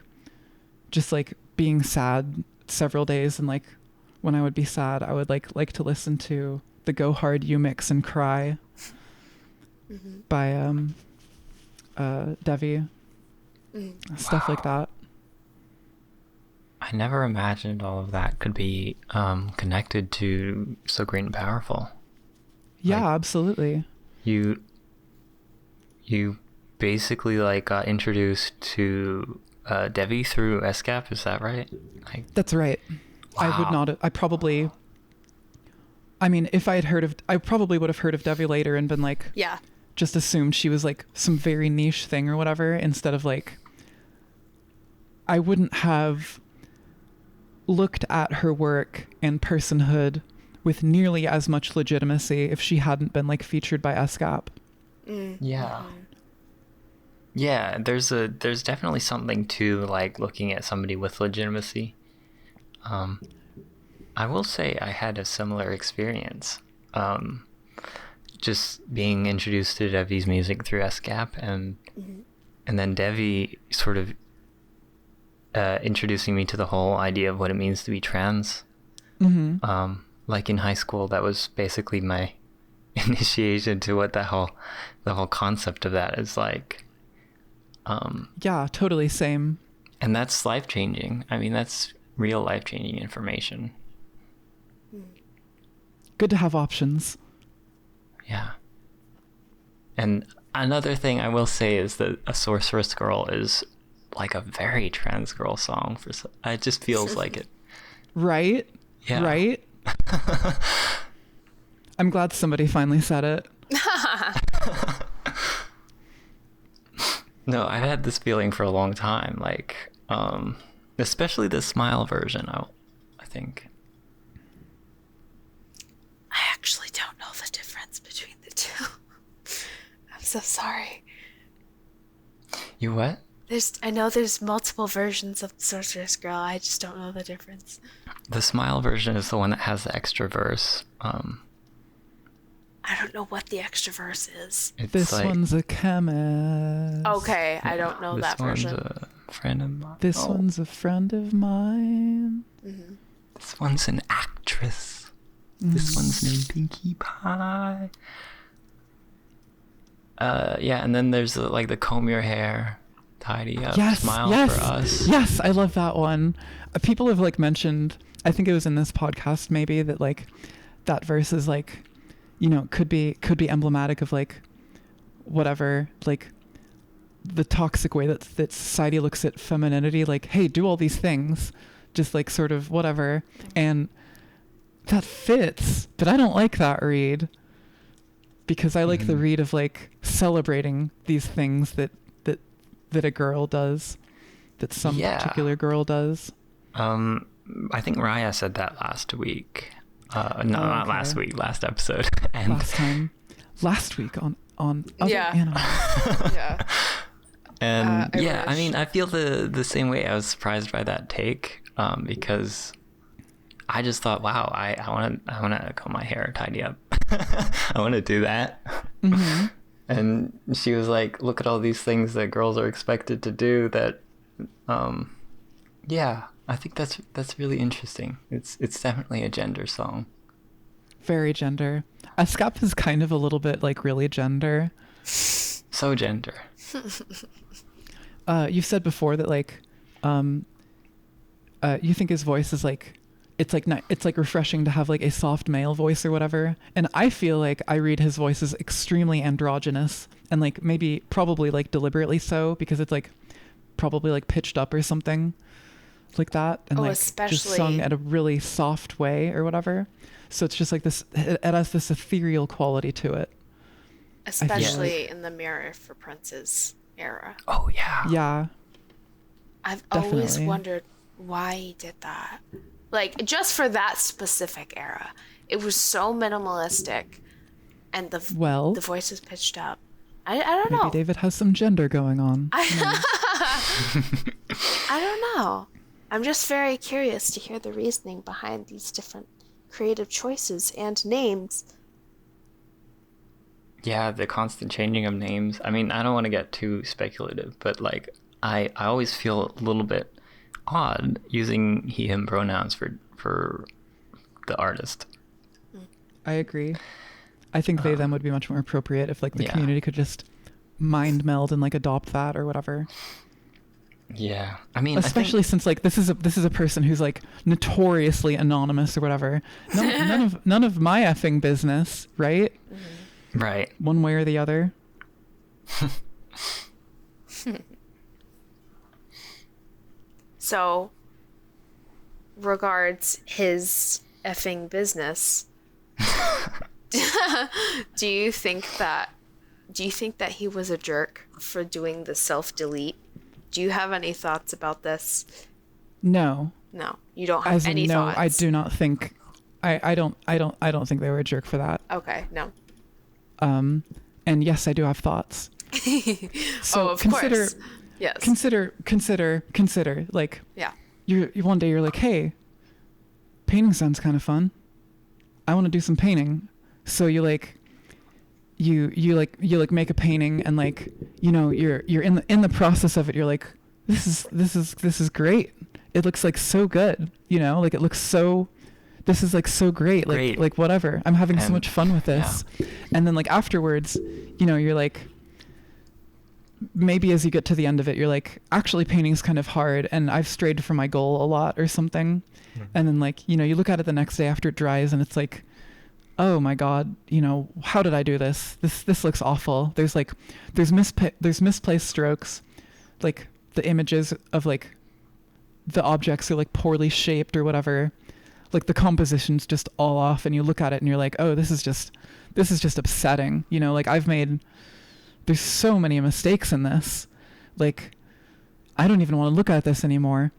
just like being sad several days, and like when I would be sad, I would like to listen to the Go Hard You Mix and Cry by Devi. Stuff like that. I never imagined all of that could be connected to So Great and Powerful. Yeah, Like, absolutely. You basically like got introduced to Devi through SGaP, is that right? Like, That's right. I would wow. not. I mean, if I had heard of, I probably would have heard of Devi later and been like, Yeah. just assumed she was like some very niche thing or whatever, instead of like, I wouldn't have looked at her work and personhood with nearly as much legitimacy if she hadn't been like featured by SGaP. Yeah. Yeah, there's definitely something to like looking at somebody with legitimacy. I will say I had a similar experience. Just being introduced to Devi's music through SGaP, and then Devi sort of introducing me to the whole idea of what it means to be trans. Like in high school, that was basically my initiation to what the whole concept of that is like. Yeah, totally same. And that's life-changing. I mean, that's real life-changing information. Good to have options. Yeah. And another thing I will say is that A Sorceress Girl is like a very trans girl song. It just feels like it. Right? Yeah. Right? I'm glad somebody finally said it. No, I've had this feeling for a long time, like, especially the Smile version, I think. I actually don't know the difference between the two. I'm so sorry. You what? I know there's multiple versions of Sorceress Girl. I just don't know the difference. The Smile version is the one that has the extra verse. I don't know what the extra verse is. It's This like, one's a chemist. Okay, I don't know that version. This one's a friend of mine. This one's a friend of mine. This one's an actress. This one's named Pinkie Pie. Yeah, and then there's like the comb your hair, tidy up, smile for us. Yes, I love that one. People have like mentioned, I think it was in this podcast maybe, that like that verse is like, you know, could be emblematic of like whatever, like the toxic way that society looks at femininity, like, hey, do all these things, just like sort of whatever. And that fits, but I don't like that read, because I like the read of like celebrating these things that a girl does, that some particular girl does. I think Raya said that last week. Not last week, last episode. And last week on other animals. Yeah. And I mean, I feel the same way. I was surprised by that take, because I just thought, wow, I want to comb my hair, tidy up. I want to do that. And she was like, look at all these things that girls are expected to do that, I think that's really interesting. It's definitely a gender song. Very gender. SGaP is kind of a little bit like really gender. So gender. You've said before that like you think his voice is like, it's like refreshing to have like a soft male voice or whatever. And I feel like I read his voice as extremely androgynous, and like maybe probably like deliberately so, because it's like probably like pitched up or something like that, and like just sung at a really soft way or whatever. So it's just like this, it has this ethereal quality to it. Especially in the Mirror for Princes era. Oh yeah. Yeah. I've Definitely. always wondered why he did that. Like, just for that specific era. It was so minimalistic, and the voice was pitched up. I don't know. Maybe David has some gender going on. I don't know. I'm just very curious to hear the reasoning behind these different creative choices and names. Yeah, the constant changing of names. I mean, I don't want to get too speculative, but like I always feel a little bit odd using he him pronouns for the artist. I agree. I think they them would be much more appropriate if like the community could just mind meld and like adopt that or whatever. Yeah, I mean, especially since like this is a person who's like notoriously anonymous or whatever. None of my effing business, right? Right. One way or the other. So, regards his effing business, do you think that he was a jerk for doing the self-delete? Do you have any thoughts about this? No. No, you don't have any thoughts. I do not think. I don't think they were a jerk for that. Okay, no. And yes, I do have thoughts. So of course. Yes. Consider. Like, yeah. You one day you're like, hey, painting sounds kind of fun. I want to do some painting. So you make a painting, and like, you know, you're in the process of it. You're like, this is great. It looks like so good. You know, like it looks so. This is like so great. Like whatever. I'm having so much fun with this. Yeah. And then like afterwards, you know, you're like, maybe as you get to the end of it, you're like, actually painting's kind of hard and I've strayed from my goal a lot or something. Mm-hmm. And then like, you know, you look at it the next day after it dries and it's like, oh my God, you know, how did I do this? This looks awful. There's misplaced strokes. Like the images of like the objects are like poorly shaped or whatever. Like the composition's just all off, and you look at it and you're like, oh, this is just upsetting. You know, like there's so many mistakes in this. Like, I don't even want to look at this anymore.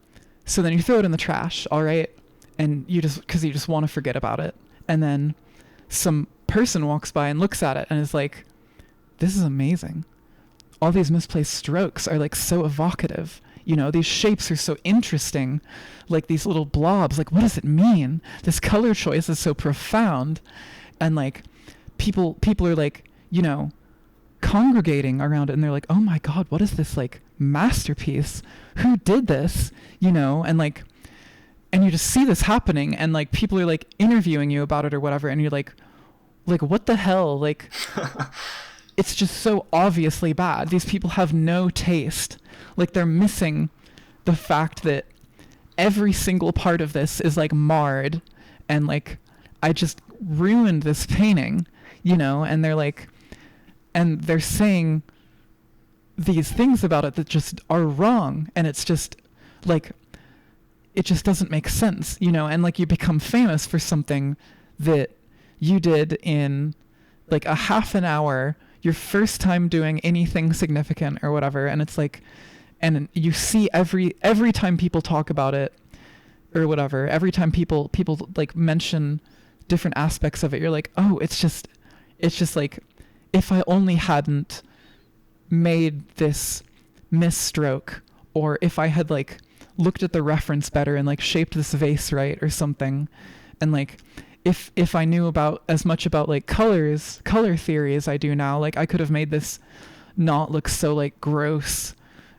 So then you throw it in the trash, all right? And because you just want to forget about it. And then some person walks by and looks at it and is like, this is amazing. All these misplaced strokes are like so evocative. You know, these shapes are so interesting, like these little blobs. Like, what does it mean? This color choice is so profound. And like, people are like, you know, congregating around it, and they're like, oh my God, what is this like masterpiece? Who did this? You know, and you just see this happening, and like people are like interviewing you about it or whatever, and you're like what the hell? Like, it's just so obviously bad. These people have no taste. Like, they're missing the fact that every single part of this is like marred, and like, I just ruined this painting, you know, and they're like, and they're saying these things about it that just are wrong, and it's just like, it just doesn't make sense, you know, and like you become famous for something that you did in like a half an hour, your first time doing anything significant or whatever, and it's like, and you see every time people talk about it or whatever, every time people like mention different aspects of it, you're like, oh, it's just like, if I only hadn't made this misstroke, or if I had like looked at the reference better and like shaped this vase right or something, and like if I knew about as much about like color theory as I do now, like I could have made this not look so like gross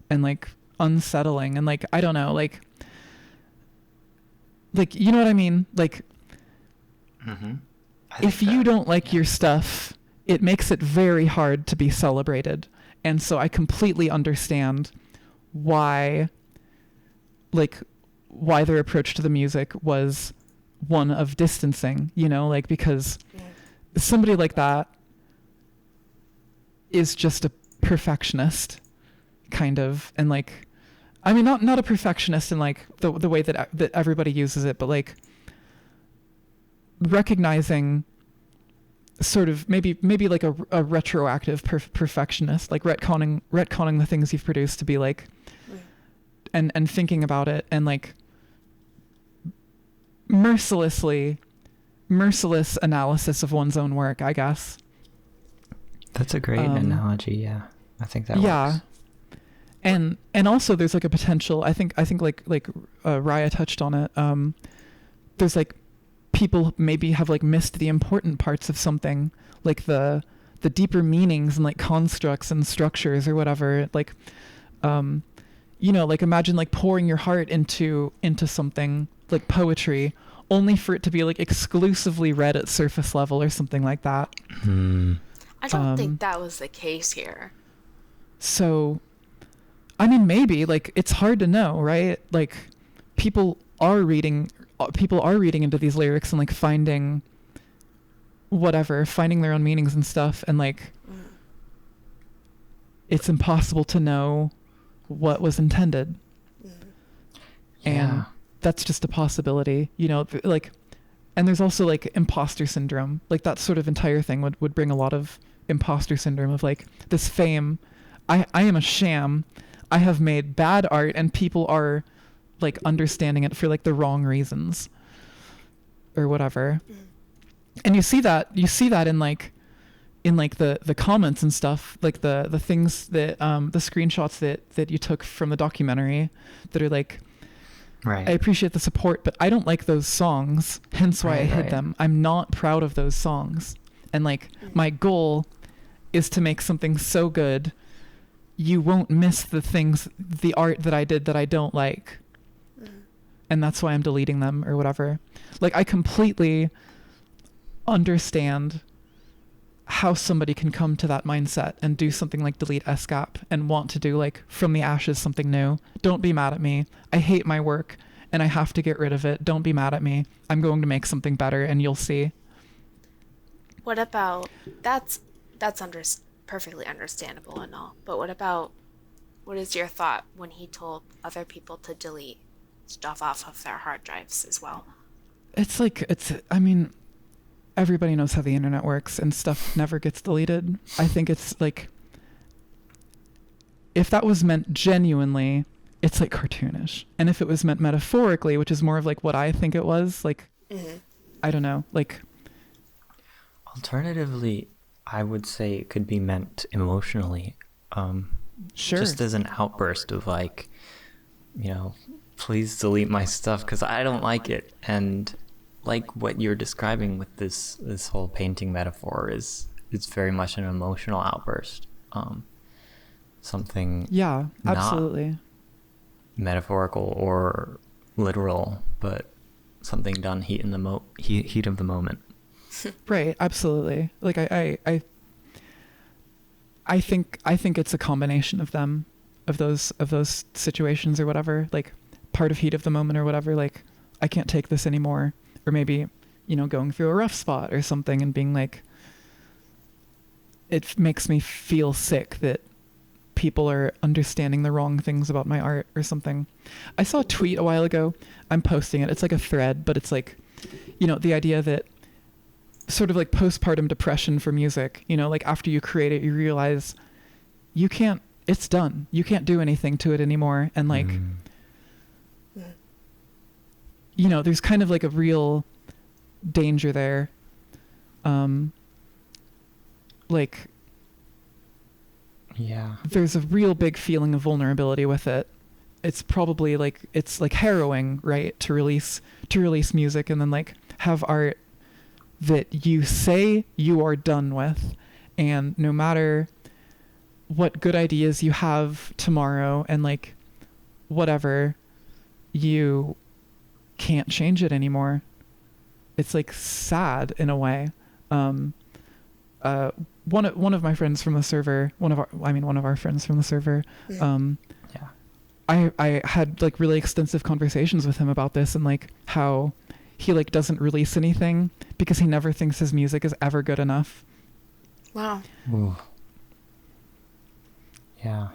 and like unsettling, and like, I don't know, like you know what I mean? Like, mm-hmm. If you don't like your stuff, it makes it very hard to be celebrated. And so I completely understand why, like, why their approach to the music was one of distancing, you know, like, because somebody like that is just a perfectionist, kind of, and like, I mean, not a perfectionist in like the way that everybody uses it, but like recognizing sort of maybe like a retroactive perfectionist, like retconning the things you've produced to be like, and thinking about it, and like merciless analysis of one's own work, I guess. That's a great analogy. Yeah, I think that works. And also there's like a potential, I think like Raya touched on it. There's like people maybe have like missed the important parts of something, like the deeper meanings and like constructs and structures or whatever. Like, you know, like imagine like pouring your heart into something like poetry, only for it to be like exclusively read at surface level or something like that. I don't think that was the case here. So, I mean, maybe, like, it's hard to know, right? Like, people are reading into these lyrics and like finding their own meanings and stuff, and like it's impossible to know what was intended. And that's just a possibility, you know, like, and there's also like imposter syndrome, like that sort of entire thing would bring a lot of imposter syndrome of like this fame. I am a sham. I have made bad art and people are like understanding it for like the wrong reasons or whatever. And you see that in the comments and stuff, like the things that the screenshots that you took from the documentary that are like, right, I appreciate the support, but I don't like those songs, hence why I hid them. I'm not proud of those songs. And like my goal is to make something so good you won't miss the art that I did that I don't like. And that's why I'm deleting them or whatever. Like, I completely understand how somebody can come to that mindset and do something like delete SGaP and want to do like from the ashes something new. Don't be mad at me. I hate my work and I have to get rid of it. Don't be mad at me. I'm going to make something better and you'll see. What about, that's perfectly understandable and all, but what is your thought when he told other people to delete stuff off of their hard drives as well? I mean, everybody knows how the internet works and stuff never gets deleted. I think it's like, if that was meant genuinely, it's like cartoonish. And if it was meant metaphorically, which is more of like what I think it was, like, I don't know, like. Alternatively, I would say it could be meant emotionally. Sure. Just as an outburst of like, you know, please delete my stuff because I don't like it. And like what you're describing with this whole painting metaphor is very much an emotional outburst. Something absolutely not metaphorical or literal, but something done heat of the moment. Right, absolutely. Like I think it's a combination of them, of those situations or whatever, like part of heat of the moment or whatever, like I can't take this anymore, or maybe, you know, going through a rough spot or something and being like, it makes me feel sick that people are understanding the wrong things about my art or something. I saw a tweet a while ago. I'm posting it. It's like a thread, but it's like, you know, the idea that sort of like postpartum depression for music, you know, like after you create it, you realize it's done. You can't do anything to it anymore. And like, you know, there's kind of like a real danger there. Like, yeah, there's a real big feeling of vulnerability with it. It's probably like, it's like harrowing, right? To release music and then like have art that you say you are done with, and no matter what good ideas you have tomorrow and like whatever, you can't change it anymore. It's like sad in a way. One of my friends from the server, one of our friends from the server, I had like really extensive conversations with him about this, and like how he like doesn't release anything because he never thinks his music is ever good enough. Wow. Ooh. Yeah.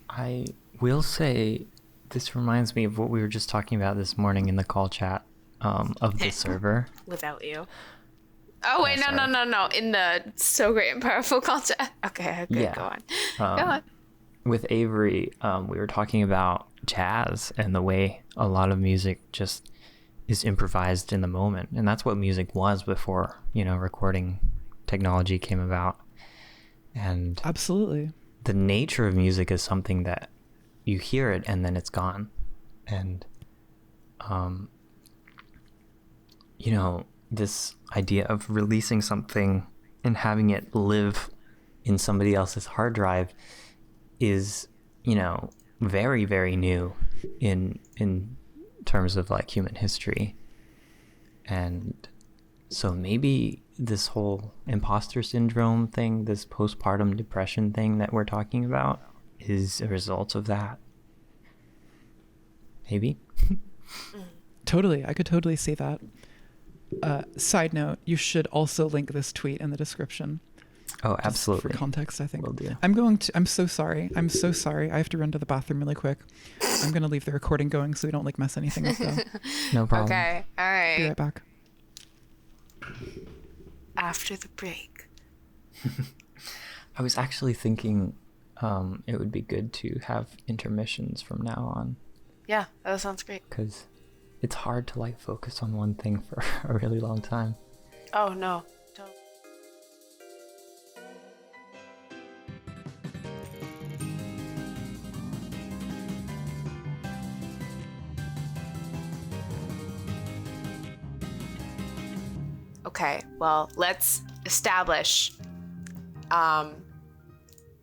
I will say this reminds me of what we were just talking about this morning in the call chat of the server. Without you. Oh, wait, no. In the So Great and Powerful culture. Okay, Yeah. go on. Go on. With Avery, we were talking about jazz and the way a lot of music just is improvised in the moment. And that's what music was before, recording technology came about. And Absolutely. the nature of music is something that you hear it and then it's gone. And, this idea of releasing something and having it live in somebody else's hard drive is, very, very new in terms of like human history. And so maybe this whole imposter syndrome thing, this postpartum depression thing that we're talking about is a result of that. Maybe. Totally. I could totally see that. Side note, you should also link this tweet in the description. Oh, Just absolutely. for context, I think. Will do. I'm so sorry. I have to run to the bathroom really quick. I'm going to leave the recording going so we don't like mess anything up though. No problem. Okay, all right. Be right back. After the break. I was actually thinking it would be good to have intermissions from now on, Yeah, that sounds great. because it's hard to like focus on one thing for a really long time. Oh, no. Don't. Okay, well, let's establish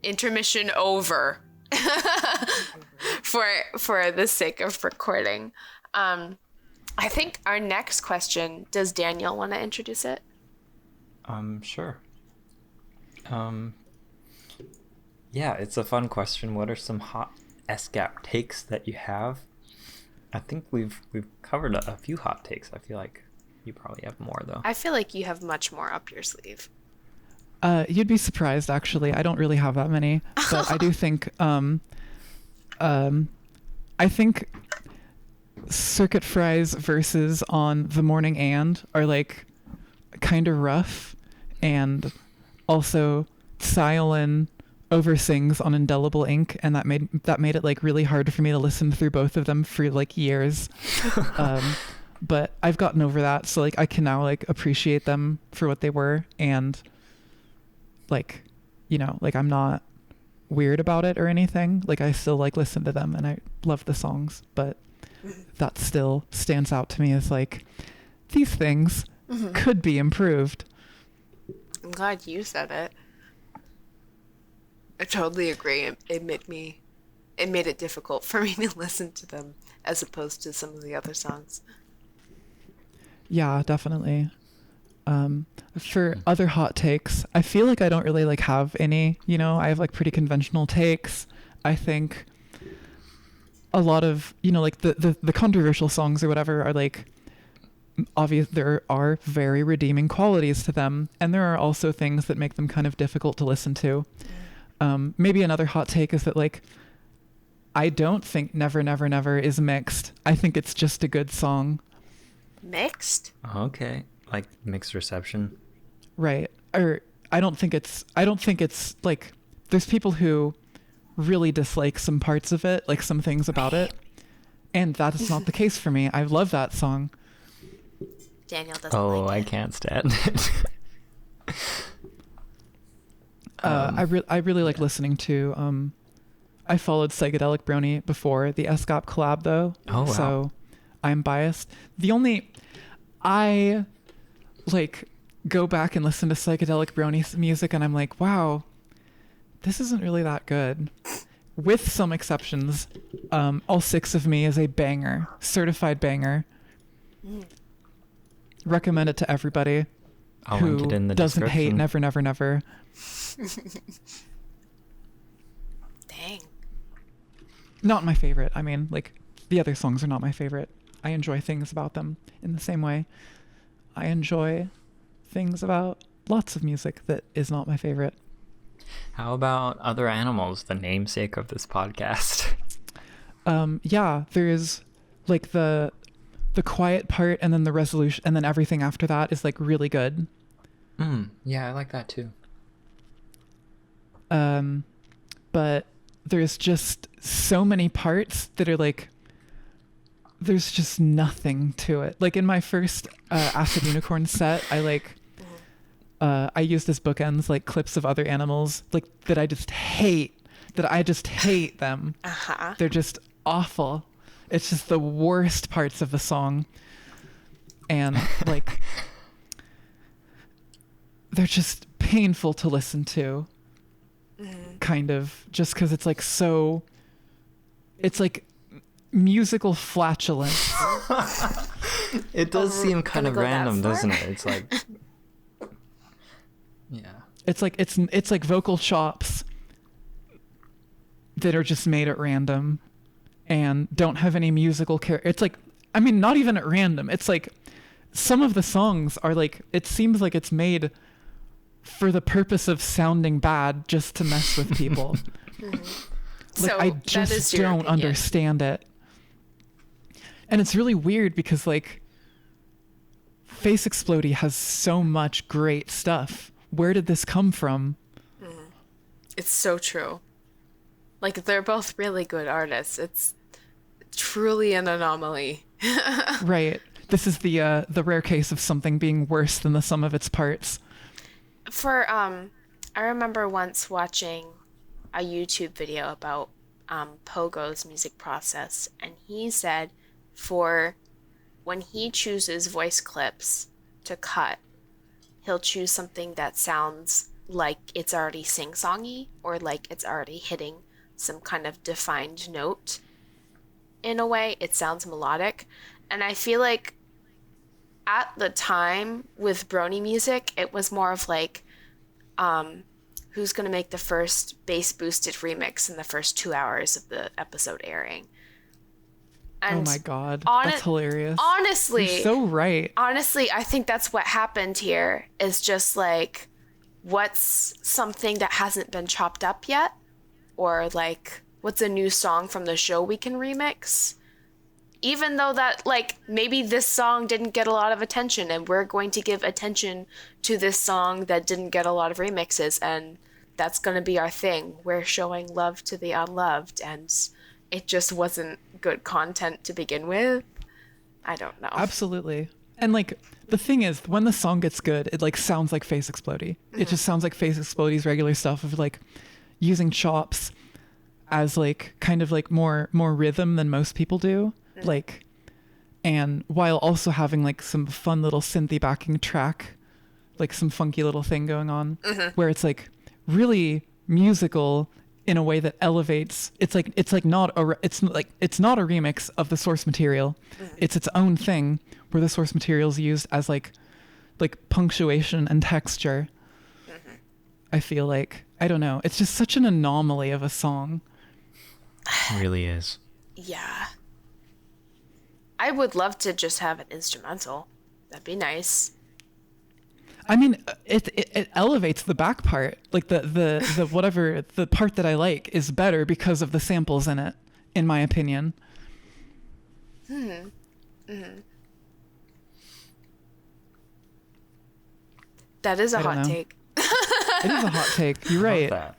intermission over for the sake of recording. I think our next question, does Daniel want to introduce it? Sure. Yeah, it's a fun question. What are some hot SGaP takes that you have? I think we've covered a few hot takes. I feel like you probably have more though. I feel like you have much more up your sleeve. You'd be surprised, actually. I don't really have that many, but I do think, I think Circuit Fry's verses on The Morning and are like kind of rough, and also Cylon oversins on Indelible Ink, and that made it like really hard for me to listen through both of them for like years. But I've gotten over that, so like I can now like appreciate them for what they were, and like, like I'm not weird about it or anything. Like I still like listen to them and I love the songs, but that still stands out to me as like, these things could be improved. I'm glad you said it. I totally agree. It made it difficult for me to listen to them as opposed to some of the other songs. Yeah, definitely. For other hot takes, I feel like I don't really like have any, I have like pretty conventional takes. I think a lot of, like the controversial songs or whatever are like obvious. There are very redeeming qualities to them. And there are also things that make them kind of difficult to listen to. Maybe another hot take is that like, I don't think Never Never Never is mixed. I think it's just a good song. Mixed? Okay, like mixed reception. Right. Or I don't think it's like, there's people who really dislike some parts of it, like some things about it. And that is not the case for me. I love that song. Daniel doesn't like it. I can't stand it. I really like listening to, I followed Psychedelic Brony before the SGaP collab though. Oh, wow. So I'm biased. I like go back and listen to Psychedelic Brony's music and I'm like, wow, this isn't really that good. With some exceptions, All Six of Me is a banger, certified banger. Recommend it to everybody I'll who link it in the doesn't hate description. Never Never Never. Dang. Not my favorite. I mean, like, the other songs are not my favorite. I enjoy things about them in the same way I enjoy things about lots of music that is not my favorite. How about Other Animals, the namesake of this podcast? Yeah, there's like the quiet part, and then the resolution, and then everything after that is like really good. Yeah, I like that too. But there's just so many parts that are like, there's just nothing to it. Like in my first Acid Unicorn set, I used as bookends like clips of Other Animals like that I just hate them. They're just awful. It's just the worst parts of the song, and like they're just painful to listen to, kind of, just because it's like so, it's like musical flatulence. It does seem kind of random, doesn't it? It's like, yeah, it's like vocal chops that are just made at random and don't have any musical character. It's like, I mean, not even at random. It's like some of the songs are like, it seems like it's made for the purpose of sounding bad just to mess with people. Like, So I that just is your don't opinion. understand it. And it's really weird because like Face Explodey has so much great stuff. Where did this come from? It's so true. Like, they're both really good artists. It's truly an anomaly. Right. This is the rare case of something being worse than the sum of its parts. I remember once watching a YouTube video about Pogo's music process, and he said for when he chooses voice clips to cut, he'll choose something that sounds like it's already sing-songy or like it's already hitting some kind of defined note. In a way, it sounds melodic. And I feel like at the time with Brony music, it was more of like, who's going to make the first bass boosted remix in the first 2 hours of the episode airing? And oh my god, that's hilarious. Honestly, you're so right. Honestly, I think that's what happened here, is just like, what's something that hasn't been chopped up yet? Or like, what's a new song from the show we can remix? Even though that, like, maybe this song didn't get a lot of attention, and we're going to give attention to this song that didn't get a lot of remixes, and that's going to be our thing. We're showing love to the unloved, and it just wasn't good content to begin with. I don't know. Absolutely. And like, the thing is, when the song gets good, it like sounds like Face Explodey. It just sounds like Face Explodey's regular stuff of like using chops as like kind of like more rhythm than most people do. Like, and while also having like some fun little synthy backing track, like some funky little thing going on, where it's like really musical in a way that elevates. It's not a remix of the source material. It's its own thing where the source material is used as like punctuation and texture. I feel like, I don't know, it's just such an anomaly of a song. It really is. Yeah. I would love to just have an instrumental. That'd be nice. I mean, it elevates the back part. Like the whatever, the part that I like is better because of the samples in it, in my opinion. That is a I don't hot know. take. It is a hot take. You're I right. love that.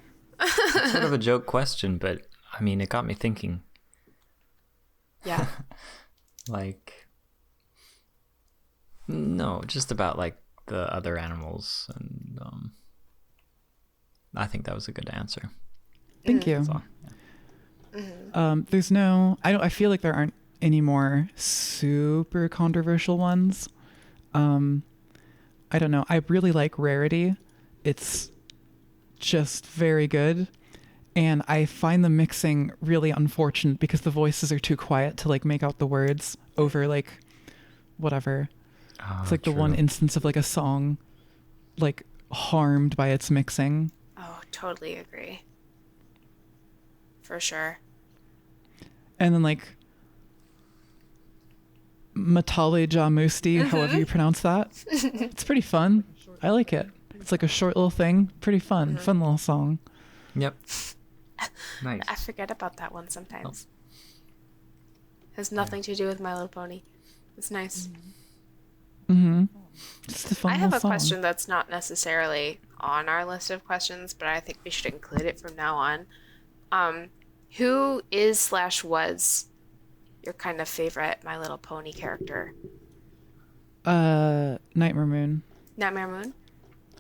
It's sort of a joke question, but I mean, it got me thinking. Yeah. Like, no, just about like the Other Animals, and I think that was a good answer. Thank you. That's all. Yeah. There's no, I feel like there aren't any more super controversial ones. I don't know. I really like Rarity. It's just very good. And I find the mixing really unfortunate because the voices are too quiet to like make out the words over like whatever. Oh, It's like the true. one instance of like a song like harmed by its mixing. Oh, totally agree. For sure. and then like Matali Jamusti, however you pronounce that. It's pretty fun. I like it. It's like a short little thing. Pretty fun. Fun little song. Yep. Nice. I forget about that one sometimes. Has nothing to do with My Little Pony. It's nice. Just a fun I have a little song. question that's not necessarily on our list of questions, but I think we should include it from now on. Who is / was your kind of favorite My Little Pony character? Nightmare Moon. Nightmare Moon?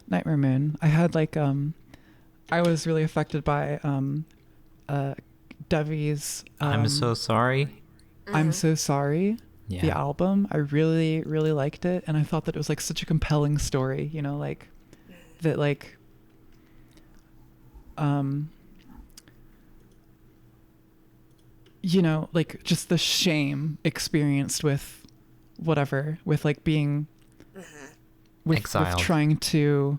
Nightmare Moon. I had like I was really affected by Devi's I'm so sorry. I'm So Sorry. Yeah. The album. I really, really liked it, and I thought that it was like such a compelling story, you know, like that like you know, like just the shame experienced with whatever, with like being with Exiled. trying to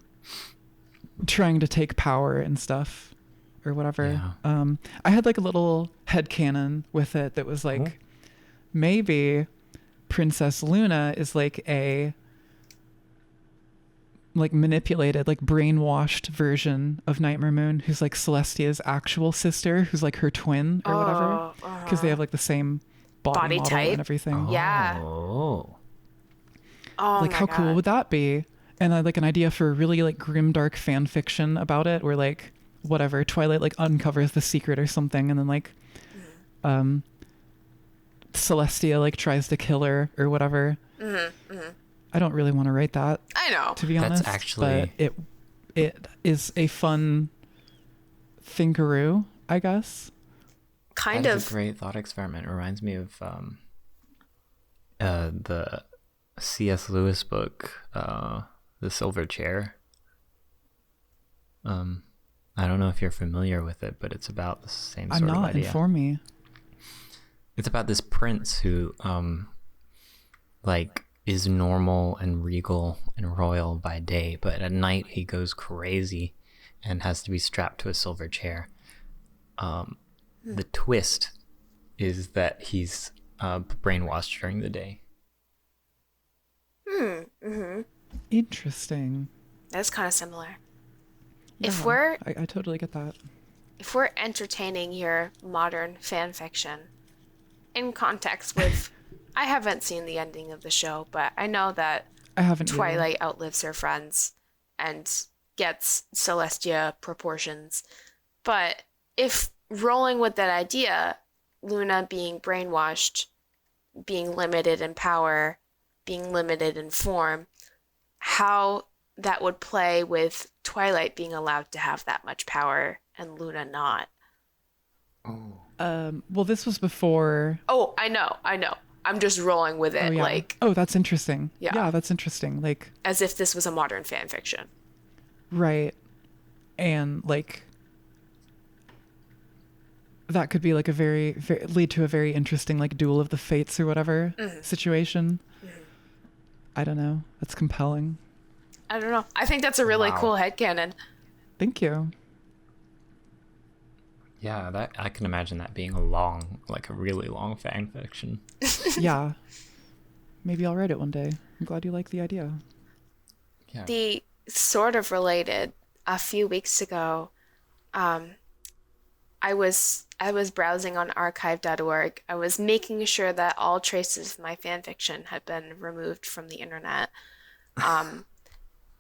take power and stuff or whatever. Yeah. I had like a little headcanon with it that was like maybe Princess Luna is like a like manipulated, like brainwashed version of Nightmare Moon, who's like Celestia's actual sister, who's like her twin or whatever, because they have like the same body model type and everything. Yeah. Oh. Oh Like my how God. cool would that be? And I had like an idea for a really like grim dark fan fiction about it, where like whatever Twilight like uncovers the secret or something, and then like Celestia like tries to kill her or whatever. I don't really want to write that, I know. to be That's honest. actually- but it is a fun thinkaroo, I guess. Kind That of. is a great thought experiment. It reminds me of the C.S. Lewis book, The Silver Chair. I don't know if you're familiar with it, but it's about the same I'm sort of not. idea. Inform me. It's about this prince who like is normal and regal and royal by day, but at night he goes crazy and has to be strapped to a silver chair. The twist is that he's brainwashed during the day. Interesting. That's kind of similar. If Yeah, we're I totally get that. if we're entertaining your modern fan fiction in context with I haven't seen the ending of the show, but I know that I haven't either. Twilight outlives her friends and gets Celestia proportions. But if rolling with that idea, Luna being brainwashed, being limited in power, being limited in form, how that would play with Twilight being allowed to have that much power and Luna not. Well, this was before. Oh, I know. I'm just rolling with it, Oh, yeah. like Oh, that's interesting. Yeah. Yeah, that's interesting. Like, as if this was a modern fan fiction. right. And like that could be like a very lead to a very interesting like duel of the fates or whatever situation. I don't know. That's compelling. I don't know. I think that's a really Wow. cool headcanon. Thank you. Yeah, that I can imagine that being a really long fan fiction. Yeah. Maybe I'll write it one day. I'm glad you like the idea. Yeah. The sort of related, a few weeks ago, I was browsing on archive.org. I was making sure that all traces of my fan fiction had been removed from the internet.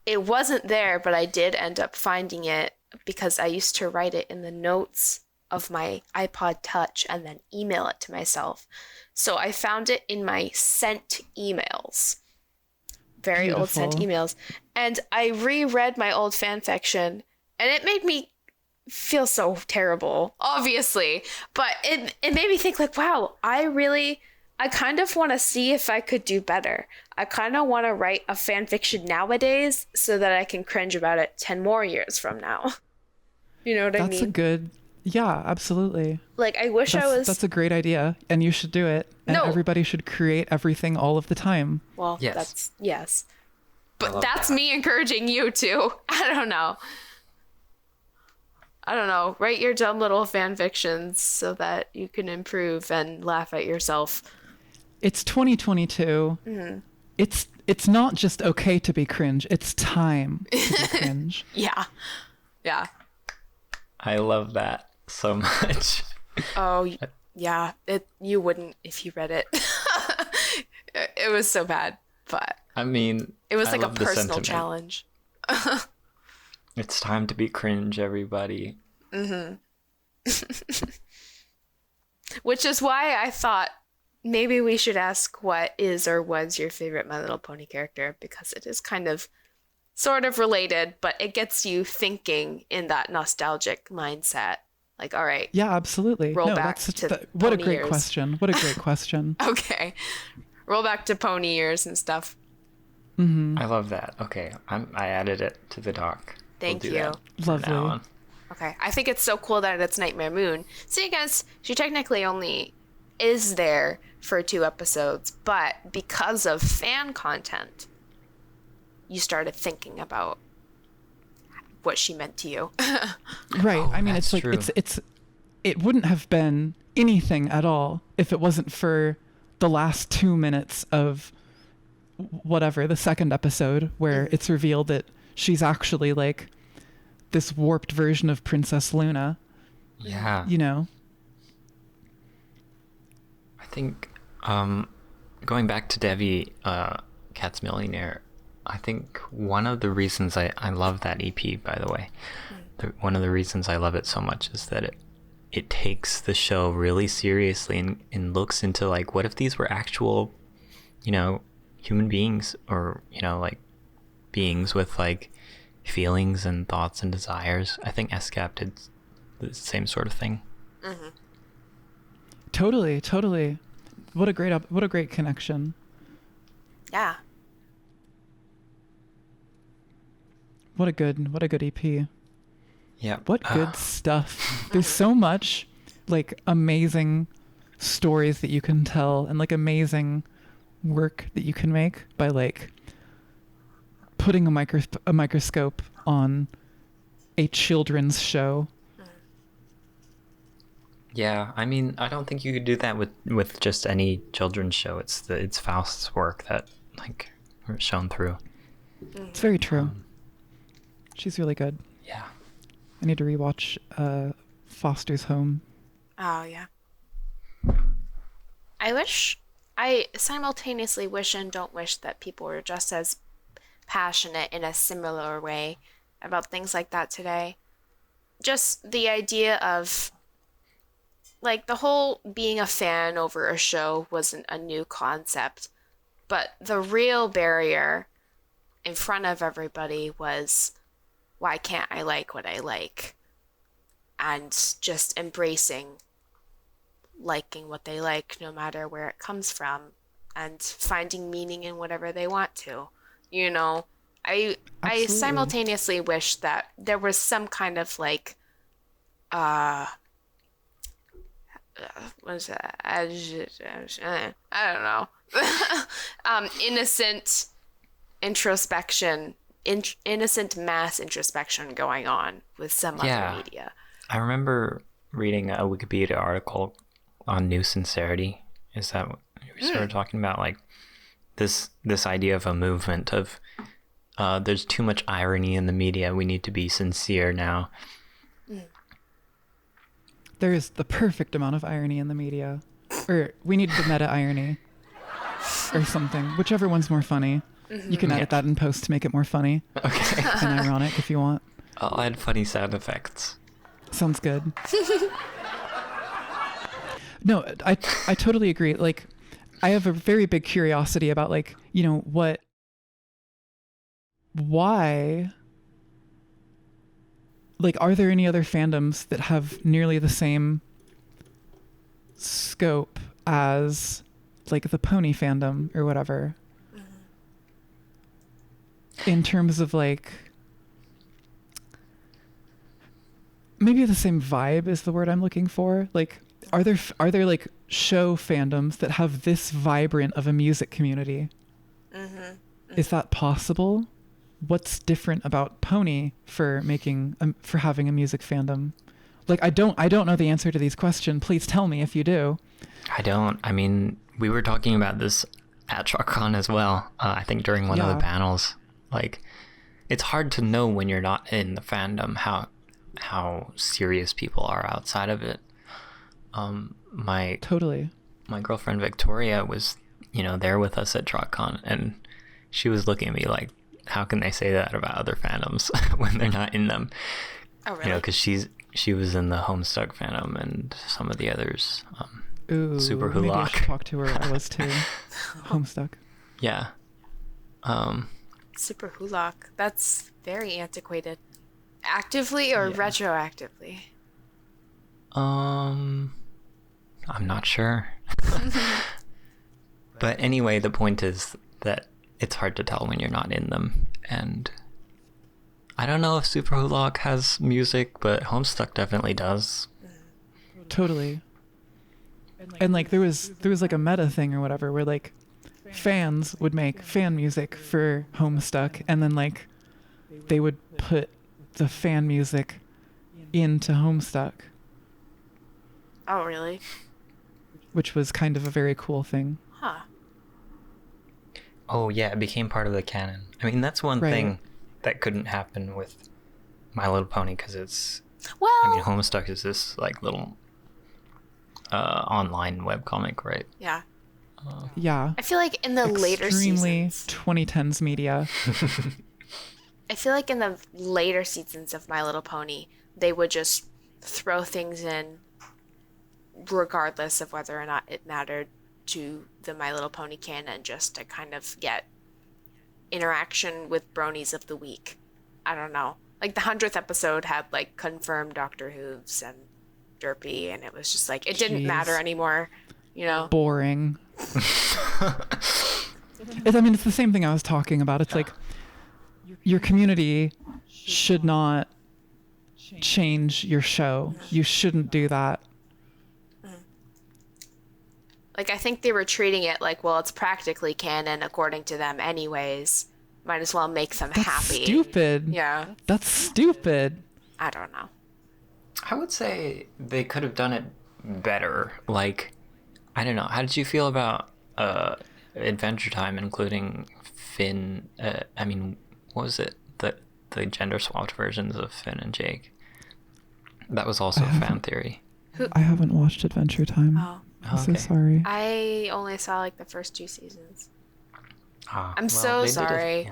It wasn't there, but I did end up finding it because I used to write it in the notes of my iPod Touch and then email it to myself. So I found it in my sent emails. Very old sent Beautiful. emails. And I reread my old fan fiction, and it made me feel so terrible, obviously. But it made me think like, wow, I kind of want to see if I could do better. I kind of want to write a fan fiction nowadays so that I can cringe about it 10 more years from now. You know what I That's mean? a good. Yeah, absolutely. Like, I wish I was... That's a great idea, and you should do it. And No. everybody should create everything all of the time. Well, Yes. that's... Yes. I But love that's that. me encouraging you to. I don't know. I don't know, write your dumb little fan fictions so that you can improve and laugh at yourself. It's 2022. Mm-hmm. It's not just okay to be cringe. It's time to be cringe. Yeah. Yeah. I love that so much. Oh, yeah. You wouldn't if you read it. It was so bad, but I mean, it was I like a love the personal sentiment. challenge. It's time to be cringe, everybody. Mm-hmm. Which is why I thought maybe we should ask what is or was your favorite My Little Pony character, because it is kind of sort of related, but it gets you thinking in that nostalgic mindset. Like, all right. Yeah, absolutely. Roll back to what a pony great years. question. What a great question. Okay. Roll back to pony years and stuff. Mm-hmm. I love that. Okay, I added it to the doc. Thank We'll do you. that from Lovely. now on. Okay. I think it's so cool that it's Nightmare Moon. So you guys, she technically only is there for 2 episodes, but because of fan content, you started thinking about what she meant to you. Right. Oh, I mean, that's it's like true. it wouldn't have been anything at all if it wasn't for the last 2 minutes of whatever, the second episode, where it's revealed that she's actually like this warped version of Princess Luna, Yeah. you know? I think going back to Devi, Cat's Millionaire, I think one of the reasons I love that EP, by the way, one of the reasons I love it so much is that it takes the show really seriously and looks into like, what if these were actual, human beings, or, like beings with like feelings and thoughts and desires. I think SGaP did the same sort of thing. Mm-hmm. Totally. What a great connection. Yeah. What a good EP. Yeah. What good stuff. There's so much like amazing stories that you can tell, and like amazing work that you can make by like putting a microscope on a children's show. Yeah, I mean, I don't think you could do that with just any children's show. It's Faust's work that like shown through. It's very true. She's really good. Yeah. I need to rewatch Foster's Home. Oh, yeah. I simultaneously wish and don't wish that people were just as passionate in a similar way about things like that today. Just the idea of, like, the whole being a fan over a show wasn't a new concept, but the real barrier in front of everybody was, why can't I like what I like? And just embracing liking what they like, no matter where it comes from, and finding meaning in whatever they want to. I Absolutely. simultaneously wish that there was some kind of like what is that? I don't know. Innocent introspection, innocent mass introspection going on with some other media. I remember reading a Wikipedia article on new sincerity. Is that what we started talking about? Like this idea of a movement of there's too much irony in the media. We need to be sincere now. There is the perfect amount of irony in the media. Or we need the meta irony. Or something. Whichever one's more funny. You can edit that in post to make it more funny. Okay. And ironic if you want. I'll add funny sound effects. Sounds good. No, I totally agree. Like, I have a very big curiosity about, like, why, like, are there any other fandoms that have nearly the same scope as, like, the pony fandom or whatever? In terms of, like, maybe the same vibe is the word I'm looking for. Like, are there like show fandoms that have this vibrant of a music community? Is that possible? what's different about Pony for having a music fandom? Like, I don't know the answer to these questions. Please tell me if you do. I don't. I mean, we were talking about this at TruckCon as well. I think during one of the panels. Like, it's hard to know when you're not in the fandom how serious people are outside of it. My girlfriend Victoria was, there with us at TruckCon, and she was looking at me like, how can they say that about other fandoms when they're not in them? Oh, really? Because she was in the Homestuck fandom and some of the others. Ooh, Super maybe I Hulak. should talk to her. I was too. Homestuck. Yeah. Super Hulak. That's very antiquated. Actively or retroactively? I'm not sure. But anyway, the point is that it's hard to tell when you're not in them. And I don't know if Super Hulak has music, but Homestuck definitely does. Totally. And like there was like a meta thing or whatever where like fans would make fan music for Homestuck, and then like they would put the fan music into Homestuck. Oh, really? Which was kind of a very cool thing. Huh. Oh, yeah, it became part of the canon. I mean, that's one thing that couldn't happen with My Little Pony, because it's... Well... I mean, Homestuck is this, like, little online webcomic, right? Yeah. Yeah. I feel like in the later seasons... Extremely 2010s media. I feel like in the later seasons of My Little Pony, they would just throw things in regardless of whether or not it mattered to the My Little Pony canon, just to kind of get interaction with bronies of the week. I don't know. Like the 100th episode had like confirmed Dr. Hooves and Derpy, and it was just like, it didn't matter anymore, Boring. I mean, it's the same thing I was talking about. It's like your community should not change your show. You shouldn't do that. Like, I think they were treating it like, well, it's practically canon according to them anyways. Might as well make them happy. Stupid. Yeah. That's stupid. I don't know. I would say they could have done it better. Like, I don't know. How did you feel about Adventure Time, including Finn? I mean, what was it? The gender swapped versions of Finn and Jake. That was also a fan theory. I haven't watched Adventure Time. Oh. I'm so sorry. I only saw like the first 2 seasons. I'm well, so sorry.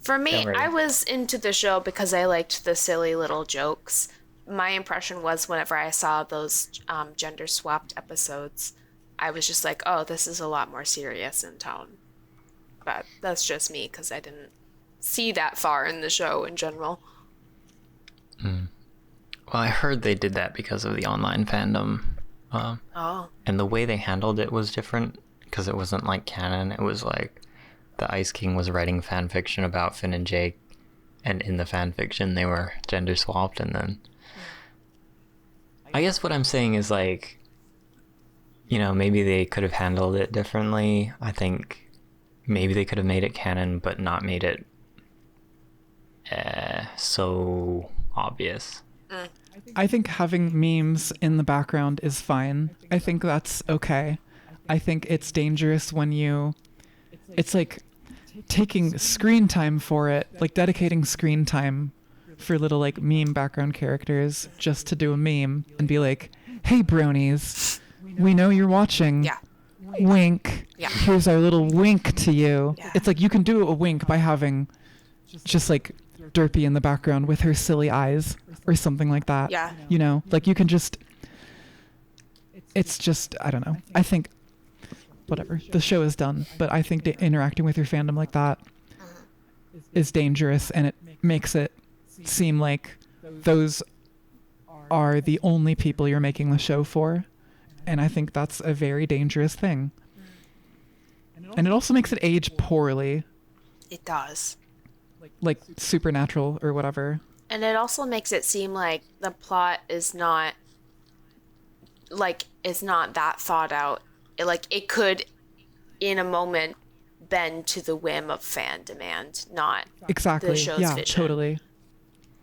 For me, I was into the show because I liked the silly little jokes. My impression was whenever I saw those gender swapped episodes, I was just like, oh, this is a lot more serious in tone. But that's just me because I didn't see that far in the show in general. Well, I heard they did that because of the online fandom. And the way they handled it was different, because it wasn't like canon. It was like the Ice King was writing fan fiction about Finn and Jake, and in the fan fiction they were gender swapped, and then... I guess what I'm saying is, like, maybe they could have handled it differently. I think maybe they could have made it canon, but not made it so obvious. I think having memes in the background is fine. I think that's okay. I think it's dangerous when it's like taking screen time for it, like dedicating screen time for little like meme background characters just to do a meme and be like, hey bronies, we know you're watching. Yeah. Wink. Yeah. Here's our little wink to you. Yeah. It's like you can do a wink by having just like Derpy in the background with her silly eyes or something like that. Yeah. Like you can just, it's just, I don't know. I think, whatever, the show is done, but I think interacting with your fandom like that is dangerous, and it makes it seem like those are the only people you're making the show for. And I think that's a very dangerous thing. And it also makes it age poorly. It does. Like Supernatural or whatever. And it also makes it seem like the plot is not that thought out. It could, in a moment, bend to the whim of fan demand, not Exactly. the show's Yeah, vision. totally.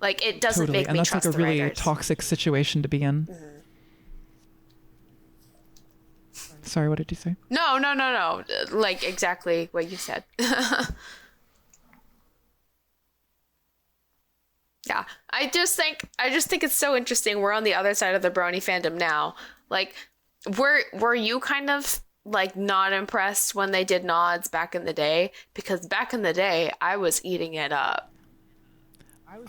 Like, it doesn't Totally. make And me that's trust like a the really writers. toxic situation to be in. Sorry, what did you say? No. Like, exactly what you said. Yeah, I just think it's so interesting. We're on the other side of the Brony fandom now. Like, were you kind of like not impressed when they did nods back in the day? Because back in the day, I was eating it up.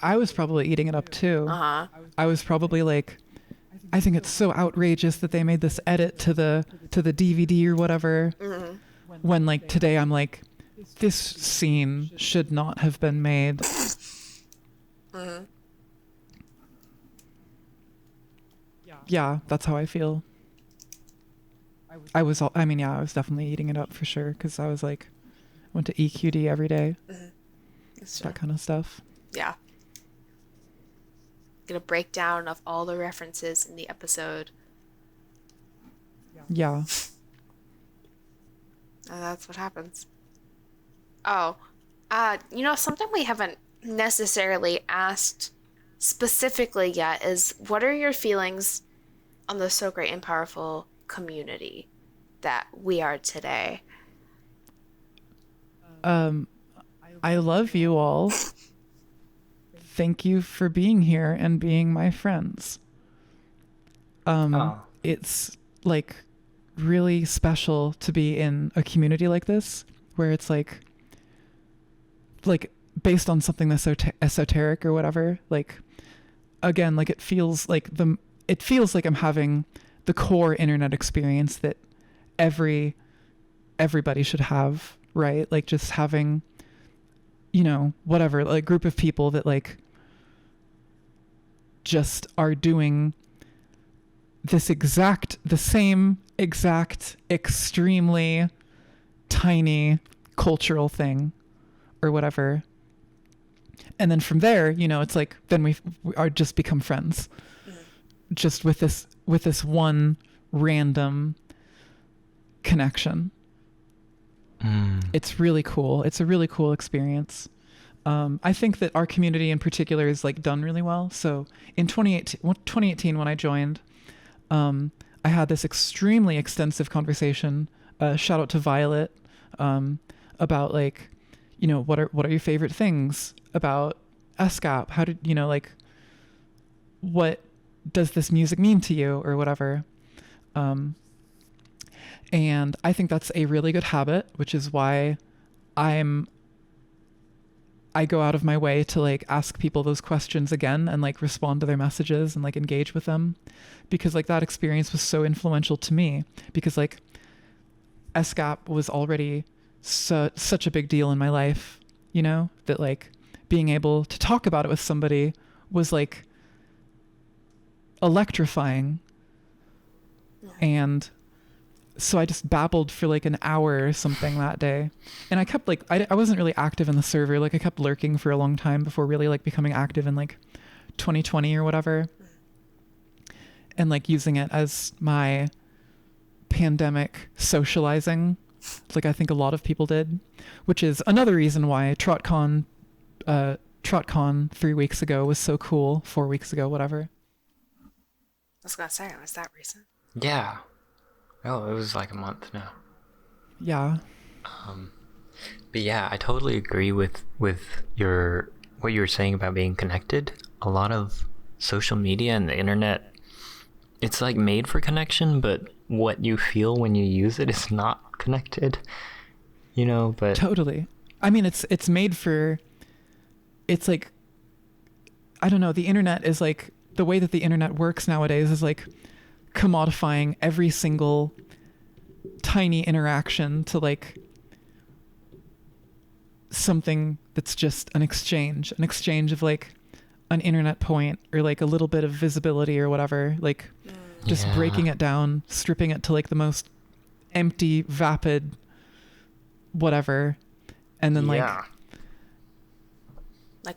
I was probably eating it up too. Uh-huh. I was probably like, I think it's so outrageous that they made this edit to the DVD or whatever. Mm-hmm. When like today I'm like, this scene should not have been made. Mm-hmm. Yeah, that's how I feel. I was definitely eating it up for sure, because I was like, went to EQD every day. Mm-hmm. That kind of stuff. Yeah. Get a breakdown of all the references in the episode. Yeah. And that's what happens. Oh, something we haven't necessarily asked specifically yet is, what are your feelings on the So Great and Powerful community that we are today? I love you all. Thank you for being here and being my friends. It's like really special to be in a community like this, where it's like based on something that's so esoteric or whatever. Like, again, like it feels like I'm having the core internet experience that everybody should have, right? Like, just having, whatever, like, group of people that like just are doing the same exact extremely tiny cultural thing or whatever. And then from there, it's like, then we are just become friends, just with this one random connection. It's really cool. It's a really cool experience. I think that our community in particular is like done really well. So in 2018 when I joined, I had this extremely extensive conversation, shout out to Violet, about like, what are your favorite things about SGaP? How did, like, what does this music mean to you or whatever? And I think that's a really good habit, which is why I go out of my way to like ask people those questions again and like respond to their messages and like engage with them, because like that experience was so influential to me, because like SGaP was already such a big deal in my life, that like being able to talk about it with somebody was like electrifying. And so I just babbled for like an hour or something that day. And I kept like, I wasn't really active in the server. Like I kept lurking for a long time before really like becoming active in like 2020 or whatever. And like using it as my pandemic socializing, like I think a lot of people did, which is another reason why TrotCon 3 weeks ago was so cool, 4 weeks ago, whatever. I was gonna say, was that recent? Yeah. Oh, it was like a month now. Yeah. But yeah, I totally agree with what you were saying about being connected. A lot of social media and the internet, it's like made for connection, but what you feel when you use it is not connected. But totally. I mean, it's made for. It's like, I don't know. The internet is like, the way that the internet works nowadays is like commodifying every single tiny interaction to like something that's just an exchange of like an internet point or like a little bit of visibility or whatever, like just breaking it down, stripping it to like the most empty, vapid whatever, and then like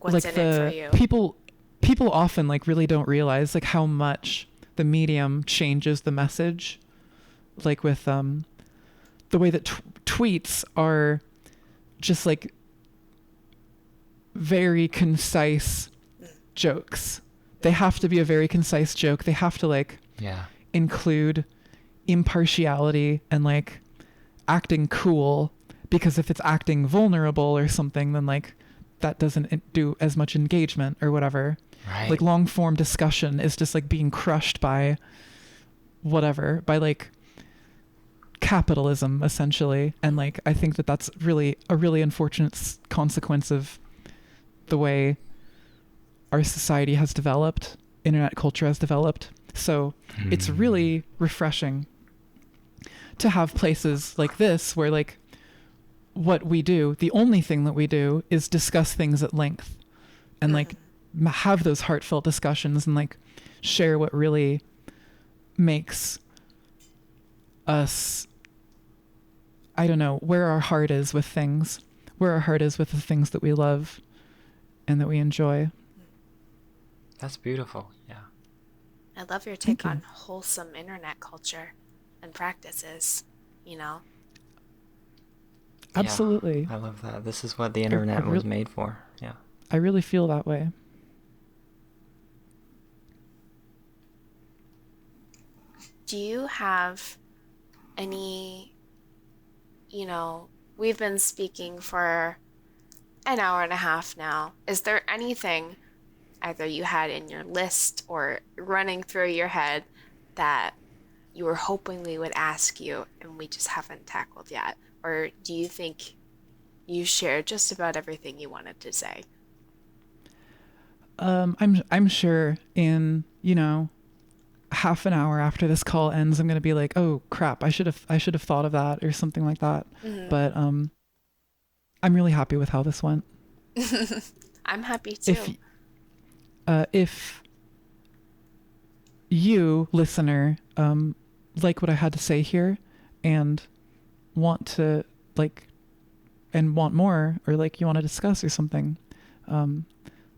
what's like in the it for you? People often like really don't realize like how much the medium changes the message, like with the way that tweets are just like very concise jokes. They have to be a very concise joke. They have to like include impartiality and like acting cool, because if it's acting vulnerable or something, then like that doesn't do as much engagement or whatever. Right. Like long form discussion is just like being crushed by whatever, by like capitalism essentially. And like I think that that's really a really unfortunate consequence of the way our society has developed, internet culture has developed. So it's really refreshing to have places like this where like what we do, the only thing that we do is discuss things at length and like have those heartfelt discussions and like share what really makes us, I don't know, where our heart is with things, where our heart is with the things that we love and that we enjoy. That's beautiful. Yeah. I love your take on wholesome internet culture and practices, you know? Absolutely. Yeah, I love that. This is what the internet was made for. Yeah. I really feel that way. Do you have any, you know, we've been speaking for an hour and a half now. Is there anything either you had in your list or running through your head that you were hoping we would ask you and we just haven't tackled yet? Or do you think you shared just about everything you wanted to say? I'm sure in, you know, half an hour after this call ends, I'm going to be like, oh crap, I should have thought of that or something like that. But I'm really happy with how this went. I'm happy too. If you, listener, like what I had to say here and want to like, and want more, or like you want to discuss or something,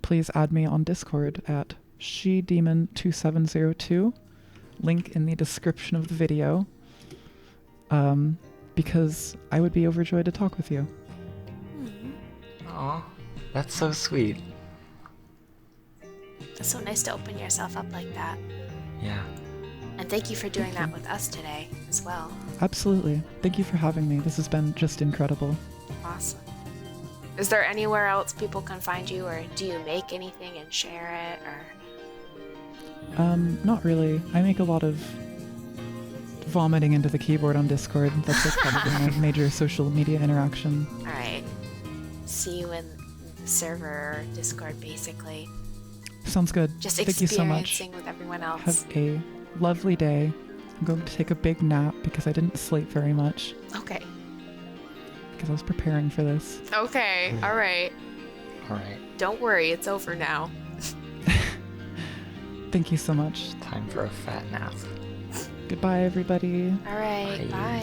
please add me on Discord at shedemon2702, link in the description of the video, because I would be overjoyed to talk with you. Aw, that's so sweet. It's so nice to open yourself up like that. Yeah. And thank you for doing that with us today as well. Absolutely. Thank you for having me. This has been just incredible. Awesome. Is there anywhere else people can find you, or do you make anything and share it, or? Not really. I make a lot of vomiting into the keyboard on Discord. That's like probably my major social media interaction. All right. See you in the server or Discord, basically. Sounds good. Just Thank you so much. experiencing with everyone else. Have a lovely day. I'm going to take a big nap because I didn't sleep very much. Okay. Because I was preparing for this. Okay. All right. All right. Don't worry. It's over now. Thank you so much. Time for a fat nap. Goodbye, everybody. All right. Bye. Bye.